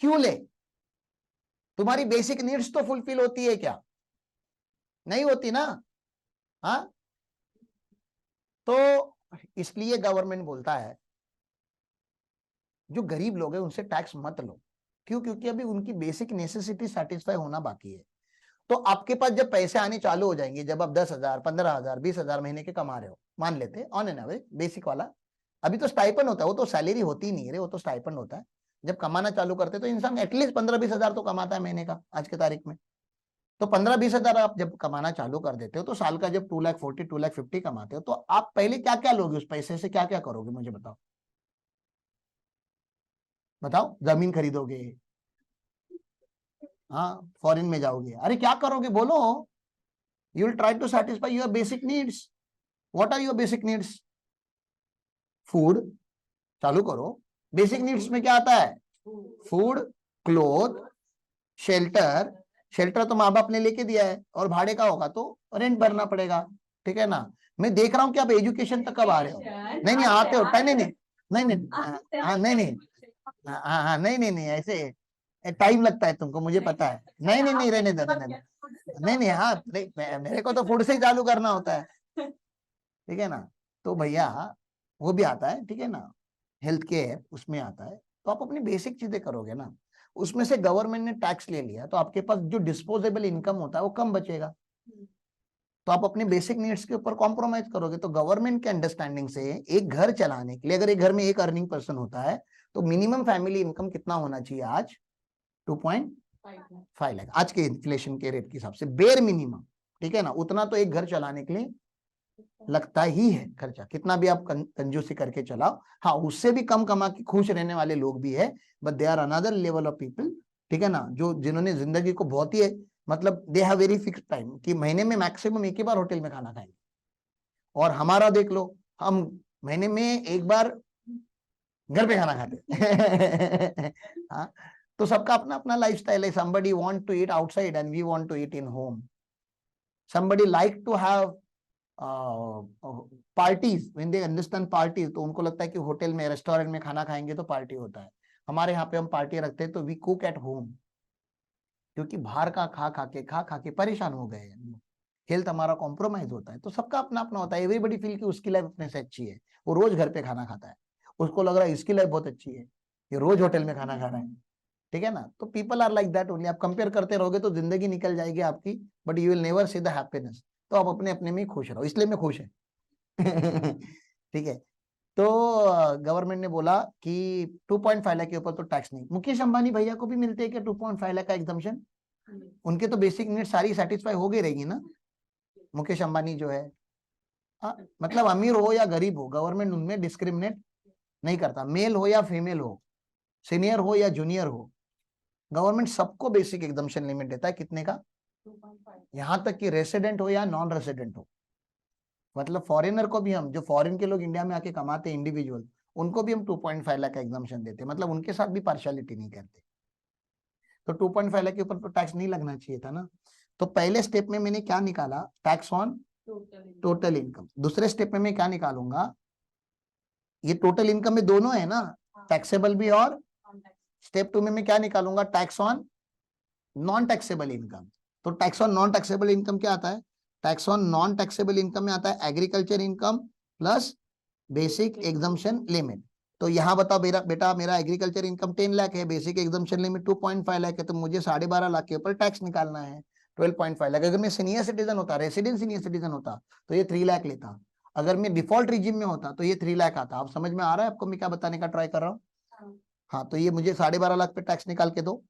क्यों ले? तुम्हारी बेसिक नीड्स तो फुलफिल होती है क्या? नहीं होती ना। हाँ, तो इसलिए गवर्नमेंट बोलता है जो गरीब लोग हैं उनसे टैक्स मत लो। क्यों? क्योंकि अभी उनकी बेसिक नेसेसिटी सेटिस्फाई होना बाकी है। तो आपके पास जब पैसे आने चालू हो जाएंगे, जब आप 10,000, 15,000, 20,000 महीने के कमा रहे हो, मान लेते ऑन एन एवरेज बेसिक वाला, अभी तो स्टाइपन होता है, वो तो सैलरी होती ही नहीं है, वो तो स्टाइपन होता है। जब कमाना चालू करते तो इंसान एटलीस्ट 15-20,000 तो कमाता है महीने का आज के तारीख में। तो 15-20,000 आप जब कमाना चालू कर देते हो तो साल का जब 2,40,000, 2,50,000 कमाते हो, तो आप पहले क्या क्या लोगे उस पैसे से? क्या क्या करोगे मुझे बताओ? बताओ, जमीन खरीदोगे? हाँ, फॉरेन में जाओगे? अरे क्या करोगे बोलो? You will try to satisfy your basic needs. What are your basic needs? Food. चालू करो। बेसिक नीड्स में क्या आता है? Food, cloth, shelter. शेल्टर तो माँ बाप ने लेके दिया है, और भाड़े का होगा तो रेंट भरना पड़ेगा, ठीक है ना। मैं देख रहा हूँ कि आप एजुकेशन तक कब आ रहे हो। नहीं नहीं आते हो, नहीं नहीं नहीं नहीं हाँ नहीं नहीं हाँ हाँ नहीं नहीं नहीं, ऐसे टाइम लगता है तुमको, मुझे पता है। नहीं नहीं नहीं, रहने दो रहने दो। नहीं नहीं हाँ, मेरे को तो फूड से ही चालू करना होता है, ठीक है ना। तो भैया वो भी आता है, ठीक है ना, हेल्थ केयर उसमें आता है। तो आप अपनी बेसिक चीजें करोगे ना, उसमें से गवर्नमेंट ने टैक्स ले लिया तो आपके पास जो डिस्पोजेबल इनकम होता है वो कम बचेगा। तो आप अपने बेसिक नीड्स के ऊपर कॉम्प्रोमाइज करोगे। तो गवर्नमेंट के अंडरस्टैंडिंग से एक घर चलाने के लिए, अगर एक घर में एक अर्निंग पर्सन होता है तो मिनिमम फैमिली इनकम कितना होना चाहिए आज? 2.5 लाख आज के इन्फ्लेशन के रेट के हिसाब से, बेर मिनिमम, ठीक है ना। उतना तो एक घर चलाने के लिए लगता ही है खर्चा, कितना भी आप कंजूसी करके चलाओ। हाँ, उससे भी कम कमा के खुश रहने वाले लोग भी है, but they are another level of people, ठीक है ना, जो जिन्होंने जिंदगी को बहुत ही मतलब they have very fix time कि महीने में मैक्सिमम एक ही बार होटल में खाना खाएंगे। और हमारा देख लो, हम महीने में एक बार घर पे खाना खाते। हाँ, तो सबका अपना अपना लाइफस्टाइल है। somebody want to eat outside and we want to eat in home. somebody like to have parties, when they understand parties, तो उनको लगता है कि होटल में रेस्टोरेंट में खाना खाएंगे तो पार्टी होता है। हमारे यहाँ पे हम पार्टी रखते हैं तो वी कुक एट होम, क्योंकि बाहर का खा खा के परेशान हो गए हैं, हेल्थ हमारा कॉम्प्रोमाइज होता है। तो सबका अपना अपना होता है। एवरीबडी फील कि उसकी लाइफ अपने से अच्छी है, वो रोज घर पे खाना खाता है। उसको लग रहा है इसकी लाइफ बहुत अच्छी है, ये रोज होटल में खाना खा रहा है, ठीक है ना। तो people are like that only. आप कंपेयर करते रहोगे तो जिंदगी निकल जाएगी आपकी, but you will never see the happiness. तो आप अपने अपने में ही खुश रहो, इसलिए मैं खुश है। ठीक है। तो गवर्नमेंट ने बोला कि 2.5 लाख के ऊपर तो टैक्स नहीं। मुकेश अंबानी भैया को भी मिलते हैं क्या 2.5 लाख का एग्जम्पशन? उनके तो बेसिक नीड सारी सेटिस्फाई हो गई रहेगी ना। मुकेश अंबानी जो है, मतलब अमीर हो या गरीब हो, गवर्नमेंट उनमें डिस्क्रिमिनेट नहीं करता। मेल हो या फीमेल हो, सीनियर हो या जूनियर हो, गवर्नमेंट सबको बेसिक एग्जम्पशन लिमिट देता है। कितने का? 2.5। यहां तक कि रेसिडेंट हो या नॉन रेसिडेंट हो। मतलब फॉरेनर को भी हम, जो फॉरेन के लोग इंडिया में आके कमाते हैं इंडिविजुअल, उनको भी हम 2.5 लाख का एग्जम्पशन देते हैं। मतलब उनके साथ भी पार्शियलिटी नहीं करते। तो 2.5 लाख के ऊपर तो टैक्स नहीं लगना चाहिए था ना। तो पहले स्टेप में मैंने क्या निकाला? Tax on total income. दूसरे स्टेप में मैं क्या निकालूंगा? ये टोटल इनकम में दोनों है ना, टैक्सेबल भी और स्टेप 2 में मैं क्या निकालूंगा? Tax on non taxable income. तो tax on non taxable income क्या आता है? Tax on non taxable income में आता है agriculture income plus basic exemption limit. तो यहाँ बताओ मेरा बेटा, मेरा एग्रीकल्चर इनकम 10 लाख है, बेसिक एग्जम्पशन लिमिट 2.5 लाख है, तो मुझे 12.5 लाख के ऊपर टैक्स निकालना है। 12.5 लाख। अगर मैं सीनियर सिटीजन होता, रेसिडेंट सीनियर सिटीजन होता, तो ये 3 लाख लेता। अगर मैं डिफॉल्ट रिजिम में होता तो ये 3 लाख आता। आप समझ में आ रहा है आपको मैं क्या बताने का ट्राई कर रहा हूँ? हाँ, तो ये मुझे 12.5 लाख पे टैक्स निकाल के दो।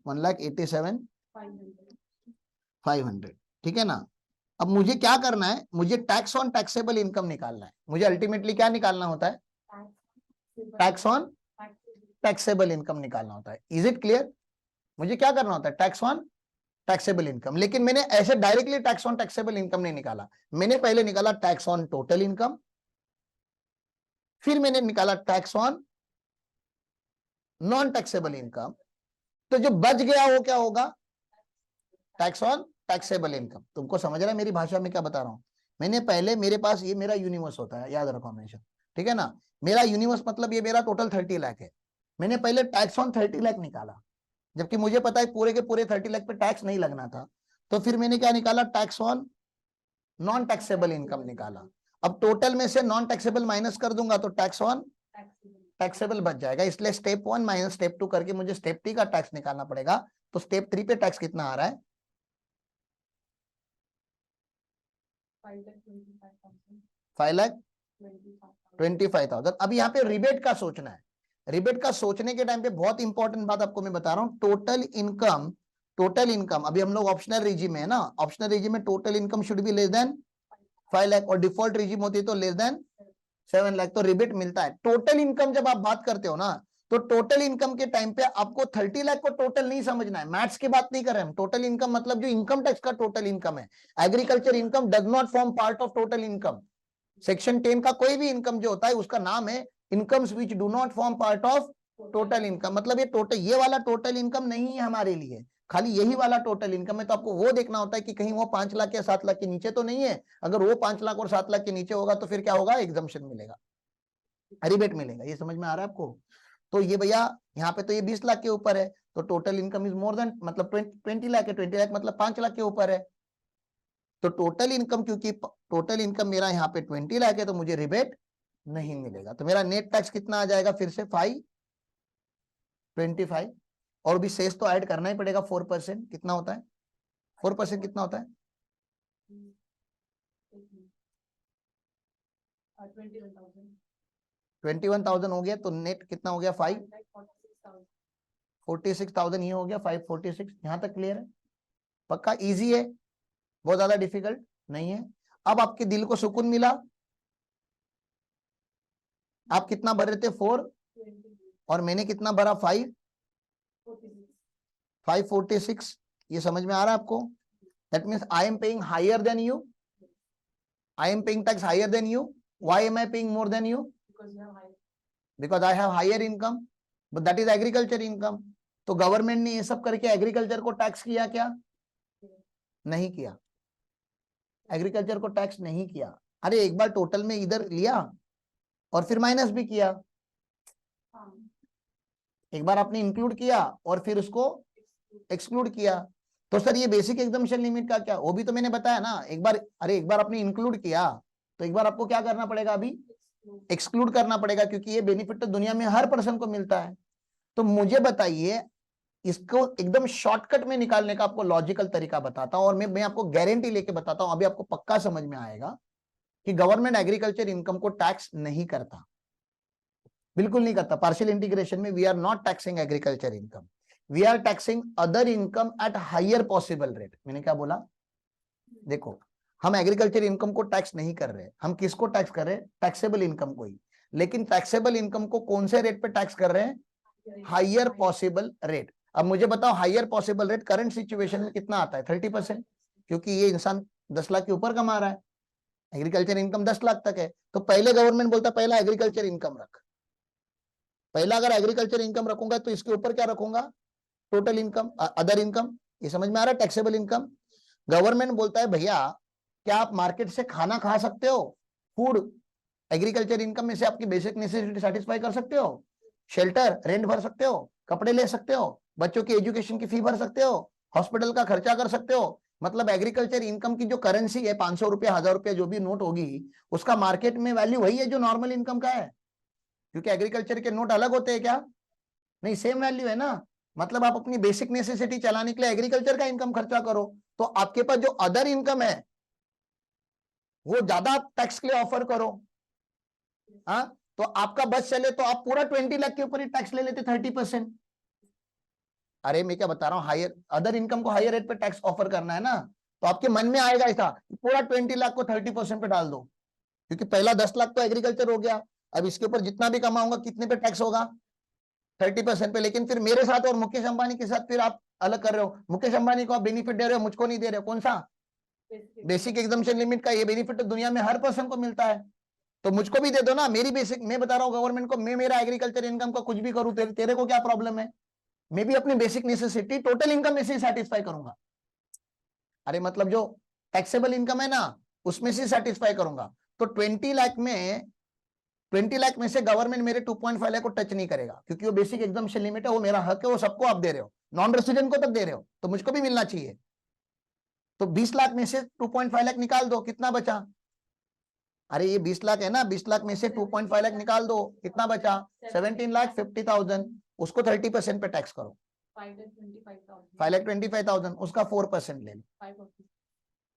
1,87,500, ठीक है ना। अब मुझे क्या करना है? मुझे टैक्स ऑन टैक्सेबल इनकम निकालना है। मुझे अल्टीमेटली क्या निकालना होता है? टैक्स ऑन टैक्सेबल इनकम निकालना होता है। Is it clear? मुझे क्या करना होता है? Tax on taxable income. लेकिन मैंने ऐसे directly tax on taxable income नहीं निकाला। मैंने पहले निकाला टैक्स ऑन टोटल इनकम, फिर मैंने निकाला tax on non taxable income. तो जो बच गया वो क्या होगा? Tax on taxable income. तुमको समझ रहा है मेरी भाषा में क्या बता रहा हूं? मैंने पहले, मेरे पास ये मेरा यूनिवर्स होता है, याद रखो हमेशा, ठीक है ना। मेरा यूनिवर्स मतलब ये मेरा टोटल 30 लाख है। मैंने पहले टैक्स ऑन 30 लाख निकाला, जबकि मुझे पता है पूरे के पूरे 30 लाख पे टैक्स नहीं लगना था। तो फिर मैंने क्या निकाला? Tax on non taxable income निकाला। अब टोटल में से नॉन टैक्सेबल माइनस कर दूंगा तो टैक्स ऑन टैक्सेबल बच जाएगा। इसलिए स्टेप 1 माइनस स्टेप 2 करके मुझे स्टेप 3 का टैक्स निकालना पड़ेगा। तो स्टेप 3 पे टैक्स कितना आ रहा है? 5,25,000। अब यहाँ पे रिबेट का सोचना है। रिबेट का सोचने के टाइम पे बहुत इंपॉर्टेंट बात आपको मैं बता रहा हूँ। टोटल इनकम, टोटल इनकम, अभी हम लोग ऑप्शनल रिजिम है ना, ऑप्शनल रिजिम में total income should be less than 5 lakh, और डिफॉल्ट रिजिम होती है तो लेस देन 7 लाख। तो रिबेट मिलता है। टोटल इनकम जब आप बात करते हो ना, तो टोटल इनकम के टाइम पे आपको 30 लाख को टोटल नहीं समझना है। मैथ्स की बात नहीं कर रहे हम। टोटल इनकम मतलब जो इनकम टैक्स का टोटल इनकम है। Agriculture income does not form part of total income. Section 10 का कोई भी इनकम जो होता है उसका नाम है incomes which do not form part of total income. मतलब ये टोटल, ये वाला टोटल इनकम नहीं है हमारे लिए, खाली यही वाला टोटल इनकम है। तो आपको वो देखना होता है कि कहीं वो 5 लाख या 7 लाख के नीचे तो नहीं है। अगर वो 5 लाख और 7 लाख के नीचे होगा तो फिर क्या होगा? एग्जम्पशन मिलेगा, रिबेट मिलेगा। ये समझ में आ रहा है आपको? तो ये भैया यहाँ पे तो ये 20 लाख के ऊपर है, तो total income is more than, मतलब 20 लाख है। 20 लाख मतलब 5 लाख के ऊपर है। तो टोटल इनकम, क्योंकि टोटल इनकम मेरा यहाँ पे 20 लाख है, तो मुझे रिबेट नहीं मिलेगा। तो मेरा नेट टैक्स कितना आ जाएगा? फिर से 525, और भी शेष तो ऐड करना ही पड़ेगा। 4% कितना होता है? 4% कितना होता है? 21,000 हो गया। तो नेट कितना हो गया? 546,000 ये हो गया। 546, यहाँ तक क्लियर है? पक्का इजी है, बहुत ज्यादा डिफिकल्ट नहीं है। अब आपके दिल को सुकून मिला? आप कितना भर रहे थे? 4, और मैंने कितना भरा? 546। ये समझ में आ रहा है आपको? That means I am paying higher than you, I am paying tax higher than you. Why am I paying more than you? Because I have higher income, but that is agriculture income. तो government ने ये सब करके agriculture को tax किया क्या? नहीं किया। एग्रीकल्चर को टैक्स नहीं किया। अरे एक बार टोटल में इधर लिया और फिर माइनस भी किया। एक बार आपने इंक्लूड किया और फिर उसको एक्सक्लूड किया। तो सर ये बेसिक एग्जम्पशन लिमिट का क्या, वो भी तो मैंने बताया ना एक बार, अरे एक बार आपने इंक्लूड किया तो एक बार आपको क्या करना पड़ेगा, अभी एक्सक्लूड करना पड़ेगा, क्योंकि ये बेनिफिट तो दुनिया में हर पर्सन को मिलता है। तो मुझे बताइए, इसको एकदम शॉर्टकट में निकालने का आपको लॉजिकल तरीका बताता हूं, और मैं आपको गारंटी लेके बताता हूं, अभी आपको पक्का समझ में आएगा कि गवर्नमेंट एग्रीकल्चर इनकम को टैक्स नहीं करता, बिल्कुल नहीं करता। पार्शियल इंटीग्रेशन में we are not taxing agriculture income, we are taxing other income at higher possible rate. मैंने क्या बोला, देखो हम एग्रीकल्चर इनकम को टैक्स नहीं कर रहे, हम किसको टैक्स कर रहे हैं, टैक्सेबल इनकम को ही। लेकिन टैक्सेबल इनकम को कौन से रेट पे टैक्स कर रहे हैं, हायर पॉसिबल रेट। अब मुझे बताओ higher possible rate current situation में कितना आता है, 30%, क्योंकि ये इंसान 10 लाख के ऊपर कमा रहा है, एग्रीकल्चर इनकम 10 लाख तक है। तो पहले गवर्नमेंट बोलता है पहला एग्रीकल्चर इनकम रख, पहला अगर एग्रीकल्चर इनकम रखूंगा तो इसके ऊपर क्या रखूंगा, टोटल इनकम, अदर इनकम। ये समझ में आ रहा है, टैक्सेबल इनकम। गवर्नमेंट बोलता है भैया क्या आप मार्केट से खाना खा सकते हो, फूड, एग्रीकल्चर इनकम में से आपकी बेसिक नेसेसिटी सेटिस्फाई कर सकते हो, शेल्टर रेंट भर सकते हो, कपड़े ले सकते हो, बच्चों की एजुकेशन की फी भर सकते हो, हॉस्पिटल का खर्चा कर सकते हो। मतलब एग्रीकल्चर इनकम की जो करेंसी है 500 रुपया 1000 रुपया जो भी नोट होगी, उसका मार्केट में वैल्यू वही है जो नॉर्मल इनकम का है, क्योंकि एग्रीकल्चर के नोट अलग होते हैं क्या, नहीं सेम वैल्यू है ना। मतलब आप अपनी बेसिक नेसेसिटी चलाने के लिए एग्रीकल्चर का इनकम खर्चा करो, तो आपके पास जो अदर इनकम है वो ज्यादा टैक्स के लिए ऑफर करो। हाँ, तो आपका बस चले तो आप पूरा 20 लाख के ऊपर ही टैक्स ले लेते 30%। अरे मैं क्या बता रहा हूँ, हायर अदर इनकम को हायर रेट पे टैक्स ऑफर करना है ना, तो आपके मन में आएगा ऐसा पूरा 20 लाख को 30% पे डाल दो, क्योंकि पहला 10 लाख तो एग्रीकल्चर हो गया, अब इसके ऊपर जितना भी कमाऊंगा कितने पे टैक्स होगा, 30% पे। लेकिन फिर मेरे साथ और मुकेश अंबानी के साथ फिर आप अलग कर रहे हो, मुकेश अंबानी को आप बेनिफिट दे रहे हो, मुझको नहीं दे रहे हो, कौन सा, बेसिक एग्जम्पशन लिमिट का। ये बेनिफिट तो दुनिया में हर पर्सन को मिलता है, तो मुझको भी दे दो ना, मेरी बेसिक, मैं बता रहा हूँ गवर्नमेंट को, मैं मेरा एग्रीकल्चर इनकम का कुछ भी करूँ, तेरे को क्या प्रॉब्लम है, मैं भी अपनी बेसिक नेसेसिटी टोटल इनकम में से सेटिस्फाई करूंगा। अरे मतलब जो टैक्सेबल इनकम है ना उसमें से सेटिस्फाई करूंगा। तो 20 लाख में से गवर्नमेंट मेरे 2.5 लाख को टच नहीं करेगा, क्योंकि वो बेसिक एग्जम्पशन लिमिट है, वो मेरा हक है, वो सबको आप दे रहे हो, नॉन रेसिडेंट को तक दे रहे हो, तो मुझको भी मिलना चाहिए। तो 20 लाख में से 2.5 लाख निकाल दो, कितना बचा, अरे ये 20 लाख है ना, 20 लाख में से 2.5 लाख निकाल दो, कितना बचा, 17,50,000, उसको 30% पे टैक्स करो, 5,25,000, उसका 4% ले लो,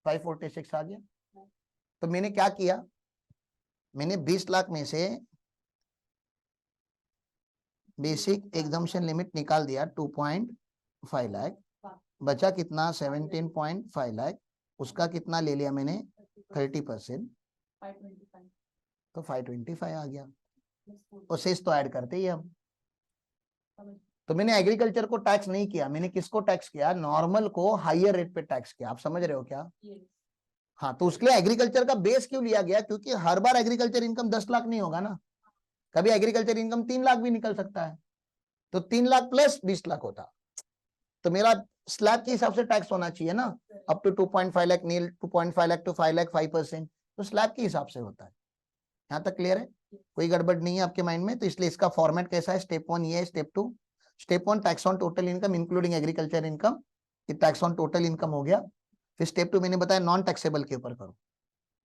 546 आ गया। तो मैंने क्या किया, मैंने 20 लाख में से बेसिक एग्जम्पशन लिमिट निकाल दिया 2.5 लाख, बचा कितना 17.5 लाख, उसका कितना ले लिया मैंने 30%, तो 525 आ गया। और शेष तो ऐड करते ही हम। तो मैंने एग्रीकल्चर को टैक्स नहीं किया, मैंने किसको टैक्स किया, नॉर्मल को हायर रेट पे टैक्स किया। आप समझ रहे हो क्या, हाँ। तो उसके लिए एग्रीकल्चर का बेस क्यों लिया गया, क्योंकि हर बार एग्रीकल्चर इनकम 10 लाख नहीं होगा ना, कभी एग्रीकल्चर इनकम 3 लाख भी निकल सकता है, तो 3 लाख प्लस 20 लाख होता, तो मेरा स्लैब के हिसाब से टैक्स होना चाहिए ना, up to 2.5 lakh nil, 2.5 lakh to 5 lakh 5%, तो स्लैब के हिसाब से होता है। यहाँ तक क्लियर है, कोई गड़बड़ नहीं है आपके माइंड में। तो इसलिए इसका फॉर्मेट कैसा है, स्टेप 1 ये है, step 2, step 1 tax on total income including agriculture income, ये टैक्स ऑन टोटल इनकम हो गया। फिर स्टेप 2 मैंने बताया नॉन टैक्सेबल के ऊपर करो,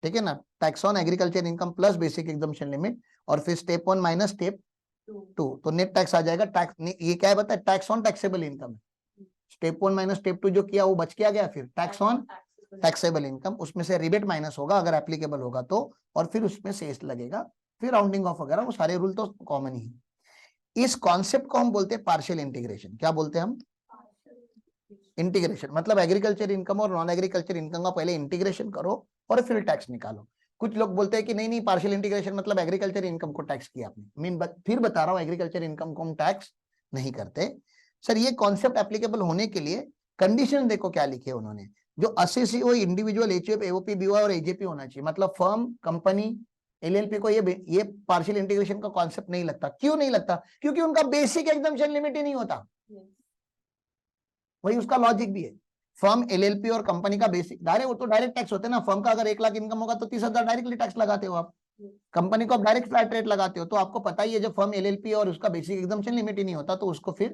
ठीक है ना, tax on agriculture income plus basic exemption limit, और फिर स्टेप 1 माइनस स्टेप 2, तो नेट टैक्स आ जाएगा। टैक्स ये क्या है बताया, tax on taxable income, step 1 minus step 2 जो किया वो बच के आ गया, फिर टैक्स ऑन टैक्सेबल इनकम, उसमें से रिबेट माइनस होगा अगर एप्लीकेबल होगा तो, और फिर उसमें शेष लगेगा, फिर राउंडिंग ऑफ वगैरह, वो सारे रूल तो कॉमन ही है। इस कॉन्सेप्ट को हम बोलते हैं पार्शियल इंटीग्रेशन। क्या बोलते हैं हम, इंटीग्रेशन। मतलब एग्रीकल्चर इनकम और नॉन एग्रीकल्चर इनकम का पहले इंटीग्रेशन करो और फिर टैक्स निकालो। कुछ लोग बोलते हैं कि नहीं नहीं पार्शियल इंटीग्रेशन मतलब एग्रीकल्चर इनकम को टैक्स किया आपने, फिर बता रहा हूं एग्रीकल्चर इनकम को हम टैक्स नहीं करते। सर ये कॉन्सेप्ट एप्लीकेबल होने के लिए कंडीशन देखो क्या लिखे उन्होंने, जो असेसी हो इंडिविजुअल, एचयूएफ, एओपी, बीओआई और एजेपी होना चाहिए। मतलब फर्म, कंपनी, एलएलपी को ये पार्शियल इंटीग्रेशन का कॉन्सेप्ट नहीं लगता। क्यों नहीं लगता, क्योंकि उनका बेसिक एग्जम्पशन लिमिट ही नहीं होता, वही उसका लॉजिक भी है। फर्म, एलएलपी और कंपनी का बेसिक डायरेक्ट, वो तो डायरेक्ट टैक्स होते हैं ना। फर्म का अगर 1 लाख इनकम होगा तो 30,000 डायरेक्टली टैक्स लगाते हो आप, कंपनी को आप डायरेक्ट फ्लैट रेट लगाते हो। तो आपको पता ही है जब फर्म, एलएलपी और उसका बेसिक एग्जम्पशन लिमिट ही नहीं होता तो उसको फिर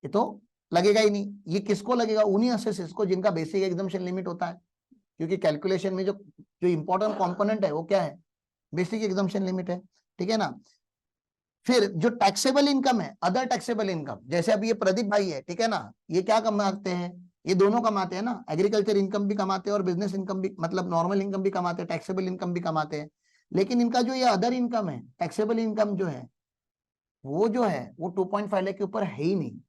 ये तो लगेगा ही नहीं। ये किसको लगेगा? उन्हीं असेसेस को जिनका बेसिक एग्जम्पशन लिमिट होता है, क्योंकि कैलकुलेशन में जो जो इंपॉर्टेंट कंपोनेंट है वो क्या है? बेसिक एग्जम्पशन लिमिट है, ठीक है ना। फिर जो टैक्सेबल इनकम है, अदर टैक्सेबल इनकम, जैसे अभी ये प्रदीप भाई है, ठीक है ना, ये क्या कमाते हैं? ये दोनों कमाते हैं ना, एग्रीकल्चर इनकम भी कमाते हैं और बिजनेस इनकम भी, मतलब नॉर्मल इनकम भी कमाते हैं, टैक्सेबल इनकम भी कमाते हैं। लेकिन इनका जो ये अदर इनकम है, टैक्सेबल इनकम जो है, वो जो है वो 2.5 लाख के ऊपर है ही नहीं।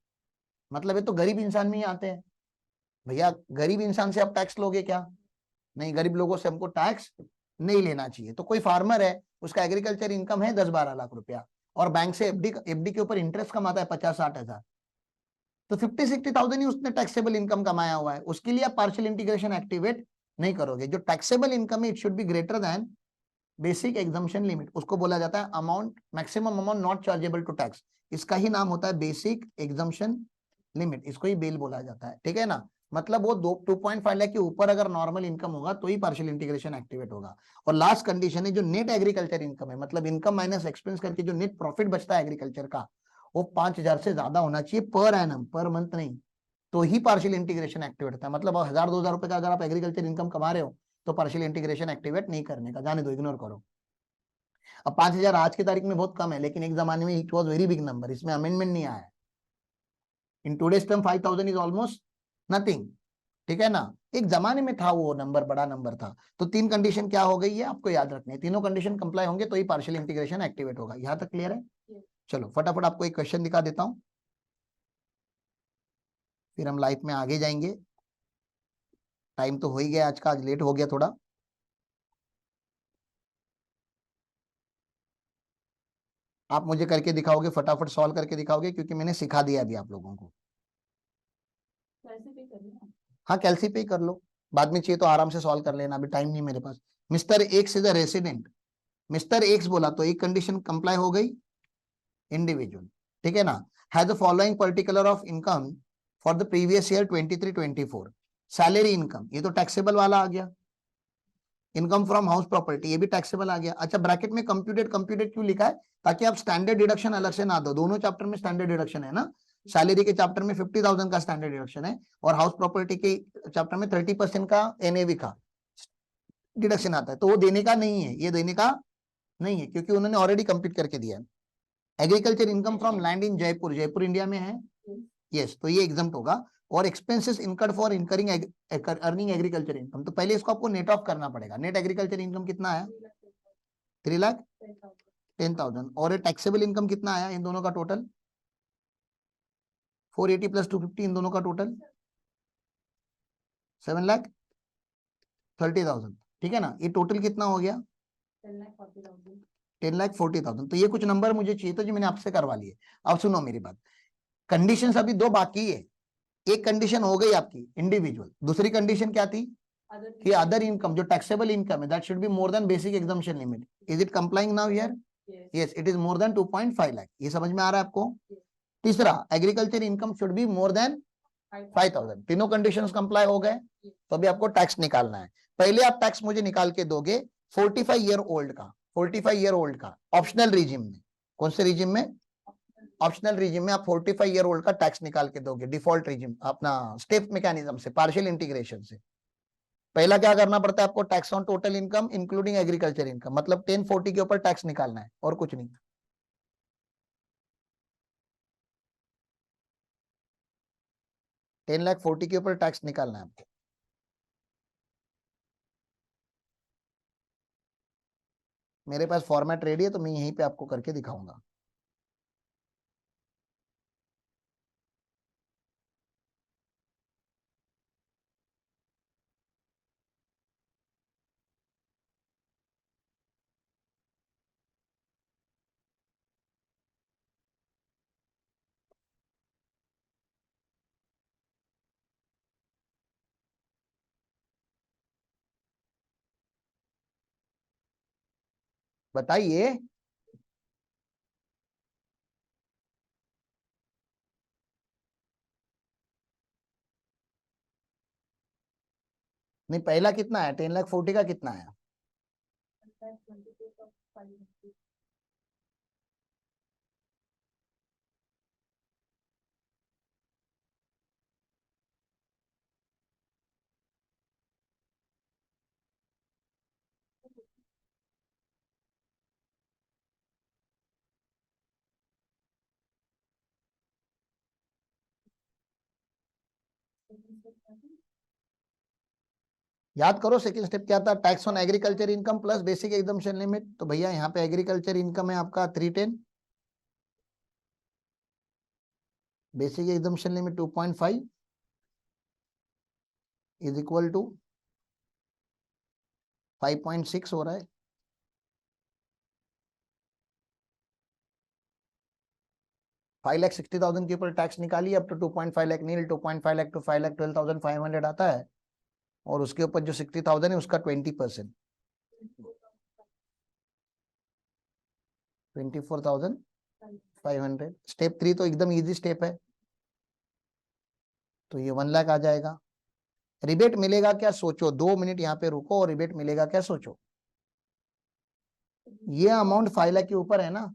मतलब ये तो गरीब इंसान में ही आते हैं। भैया गरीब इंसान से आप टैक्स लोगे क्या? नहीं, गरीब लोगों से हमको टैक्स नहीं लेना चाहिए। तो कोई फार्मर है, उसका एग्रीकल्चर इनकम है 10-12 लाख रुपया, और बैंक से एफडी के ऊपर इंटरेस्ट कमाता है 50-60 हजार, तो 50-60 थाउजेंड ही उसने टैक्सेबल इनकम कमाया हुआ है। उसके लिए आप पार्शियल इंटीग्रेशन एक्टिवेट नहीं करोगे। जो टैक्सेबल इनकम है, it should be greater than basic exemption limit. उसको बोला जाता है amount, maximum amount not chargeable to tax. इसका ही नाम होता है बेसिक एग्जम्पशन लिमिट, इसको ही बेल बोला जाता है, ठीक है ना। मतलब वो 2.5 लाख के ऊपर अगर नॉर्मल इनकम होगा तो ही पार्शियल इंटीग्रेशन एक्टिवेट होगा। और लास्ट कंडीशन है जो नेट एग्रीकल्चर इनकम है, मतलब इनकम माइनस एक्सपेंस करके जो नेट प्रॉफिट बचता है एग्रीकल्चर का, वो 5,000 से ज्यादा होना चाहिए पर एनम, पर मंथ नहीं। तो ही पार्शियल इंटीग्रेशन एक्टिवेट होता है। मतलब 1,000-2,000 रुपए का अगर आप एग्रीकल्चर इनकम कमा रहे हो तो पार्शियल इंटीग्रेशन एक्टिवेट नहीं करने का, जाने दो, इग्नोर करो। अब 5,000 आज की तारीख में बहुत कम है, लेकिन एक जमाने में it was very big number, इसमें अमेंडमेंट नहीं आया है। In today's term 5,000 is almost nothing, ठीक है ना। एक जमाने में था वो नंबर, बड़ा नंबर था। तो तीन कंडीशन क्या हो गई है आपको याद रखनी है, तीनों कंडीशन कंप्लाई होंगे तो ही पार्शियल इंटीग्रेशन एक्टिवेट होगा। यहां तक क्लियर है? चलो फटाफट आपको एक क्वेश्चन दिखा देता हूं, फिर हम लाइफ में आगे जाएंगे। टाइम तो हो ही गया आज का, आज लेट हो गया थोड़ा। आप मुझे करके दिखाओगे, फटाफट सॉल्व करके दिखाओगे, क्योंकि मैंने सिखा दिया अभी आप लोगों को। वैसे भी करना। हाँ कैलसी पे ही कर लो, बाद में चाहिए तो आराम से सॉल्व कर लेना, अभी टाइम नहीं मेरे पास। Mister X is a resident, mister X बोला तो एक कंडीशन कंप्लाई हो गई, इंडिविजुअल, ठीक है ना। Has the following particular of income for the previous year 23-24। Salary income, ये तो टैक्सेबल वाला आ गया। इनकम फ्रॉम हाउस प्रॉपर्टी, ये भी टैक्सेबल आ गया। अच्छा ब्रैकेट में कंप्यूटेड, कंप्यूटेड क्यों लिखा है? ताकि आप स्टैंडर्ड डिडक्शन अलग से ना दो, दोनों चैप्टर में स्टैंडर्ड डिडक्शन है ना। सैलरी के चैप्टर में 50,000 का स्टैंडर्ड डिडक्शन है, और हाउस प्रॉपर्टी के चैप्टर में 30% का एनएवी का डिडक्शन आता है। तो वो देने का नहीं है, ये देने का नहीं है, क्योंकि उन्होंने ऑलरेडी कंप्लीट करके दिया है। Agriculture income from land in Jaipur, Jaipur India में है, यस, तो ये एग्जम्प्ट होगा। और expenses incurred for incurring earning agriculture income, तो पहले इसको आपको नेट ऑफ करना पड़ेगा। नेट एग्रीकल्चर इनकम कितना आया? 3,10,000। और ये टैक्सेबल इनकम कितना आया इन दोनों का टोटल? 480 + 250, इन दोनों का टोटल 7,30,000, ठीक है ना। ये टोटल कितना हो गया? 10,40,000। तो ये कुछ नंबर मुझे चाहिए था जो मैंने आपसे करवा लिए। अब सुनो मेरी बात, कंडीशन अभी दो बाकी है। एक कंडीशन हो गई आपकी इंडिविजुअल, दूसरी कंडीशन क्या थी कि अदर इनकम जो टैक्सेबल इनकम है that should be more than basic exemption limit. Is it complying now here? Yes, it is more than 2.5 lakh. ये समझ में आ रहा है आपको? तीसरा, agriculture income should be more than 5,000। तीनों कंडीशंस कंप्लाई हो गए, तो अभी आपको टैक्स निकालना है। पहले आप टैक्स मुझे निकाल के दोगे 45 ईयर ओल्ड का, 45 ईयर ओल्ड का ऑप्शनल रिजिम में। कौन से रिजिम में? ऑप्शनल रिजिम में आप 45 ईयर ओल्ड का टैक्स निकाल के दोगे, डिफॉल्ट रिजिम अपना स्टेप मैकेनिज्म से, पार्शियल इंटीग्रेशन से। पहला क्या करना पड़ता है आपको? Tax on total income including agriculture income, मतलब 1040 के ऊपर टैक्स निकालना है और कुछ नहीं। ₹10,40,000 के ऊपर टैक्स निकालना है आपको। मेरे पास फॉर्मेट रेडी है, तो मैं यहीं पे आपको करके दिखाऊंगा। बताइए। नहीं, पहला कितना है? 10,40,000 का कितना है? याद करो सेकंड स्टेप क्या था, tax on agriculture income plus basic exemption limit. तो भैया यहाँ पे एग्रीकल्चर इनकम है आपका 310, बेसिक एग्जम्पशन लिमिट 2.5 इज इक्वल टू 5.6 हो रहा है। फाइव लाख 60,000 के ऊपर टैक्स निकालिए, अब तो 2.5 लाख नील, 2.5 लाख टू 5 लाख 12,500 आता है, और उसके ऊपर जो 60,000 है उसका 20%, 24,500। स्टेप 3 तो एकदम इजी स्टेप है, तो ये 1 लाख आ जाएगा। रिबेट मिलेगा क्या सोचो, 2 मिनट यहाँ पे रुको, और रिबेट मिलेगा क्या सोचो। ये अमाउंट 5 लाख के ऊपर है ना,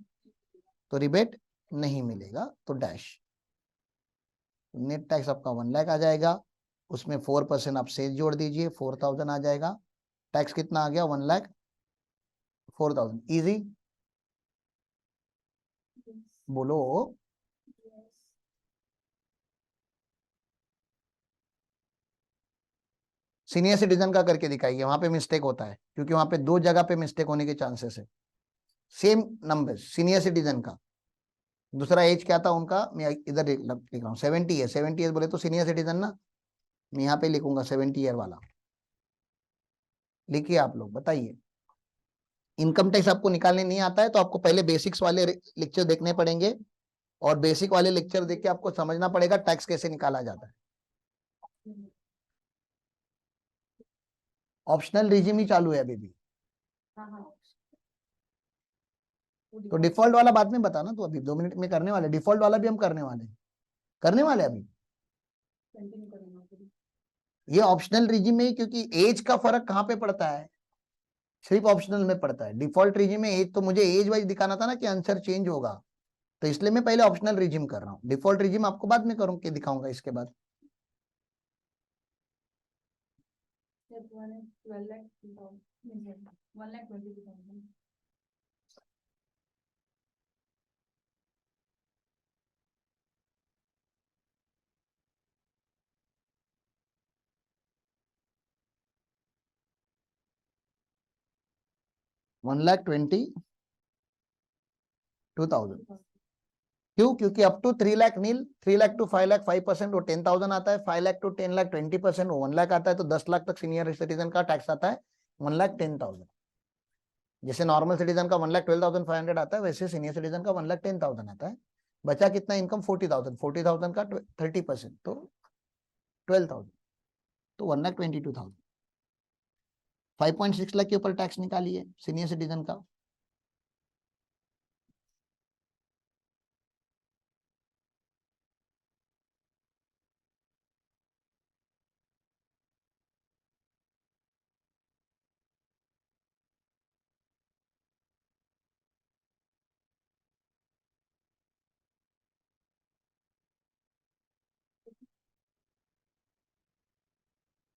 तो रिबेट नहीं मिलेगा, तो डैश। नेट टैक्स आपका 1 लाख आ जाएगा, उसमें 4% आप सेज जोड़ दीजिए, 4,000 आ जाएगा। टैक्स कितना आ गया, 1,04,000। इजी, बोलो। सीनियर सिटीजन का करके दिखाइए, वहां पे मिस्टेक होता है, क्योंकि वहां पे 2 जगह पे मिस्टेक होने के चांसेस है। सेम नंबर सीनियर सिटीजन का, दूसरा एज क्या था उनका, मैं इधर लिख रहा हूँ 70 है, 70 ईयर बोले तो सीनियर सिटीजन ना, मैं यहाँ पे लिखूंगा 70 ईयर वाला। लिखिए आप लोग, बताइए। इनकम टैक्स आपको निकालने नहीं आता है तो आपको पहले बेसिक्स वाले लेक्चर देखने पड़ेंगे, और बेसिक वाले लेक्चर देख के आपको समझना पड़ेगा टैक्स कैसे निकाला जाता है। ऑप्शनल रिजिम ही चालू है अभी भी, तो डिफॉल्ट वाला बाद में बताना, तो अभी 2 मिनट में करने वाले, डिफॉल्ट वाला भी हम करने वाले अभी। ये ऑप्शनल रिजिम में, क्योंकि एज का फर्क कहाँ पे पड़ता है, सिर्फ ऑप्शनल में पड़ता है। डिफॉल्ट रिजिम में एज, तो मुझे एज वाइज दिखाना था ना कि आंसर चेंज होगा, तो इसलिए मैं पहले ऑप्शनल रिजिम कर रहा हूँ, डिफॉल्ट रिजिम आपको बाद में करूँ कि दिखाऊंगा इसके बाद। $1,22,000। क्यों, क्योंकि up to 3 lakh nil, 3 lakh to 5 lakh 5% वो 10,000 आता है, 5 लाख टू 10 लाख 20% वो 1 लाख आता है, तो 10 लाख तक सीनियर सिटीजन का टैक्स आता है 1,10,000। जैसे नॉर्मल सिटीजन का 1,12,500 आता है, वैसे सीनियर सिटीजन का 1,10,000 आता है। बचा कितना इनकम, 40,000, 40,000 का 30%, तो 12,000, तो 1,22,000। 5.6 लाख के ऊपर टैक्स निकालिए सीनियर सिटीजन का।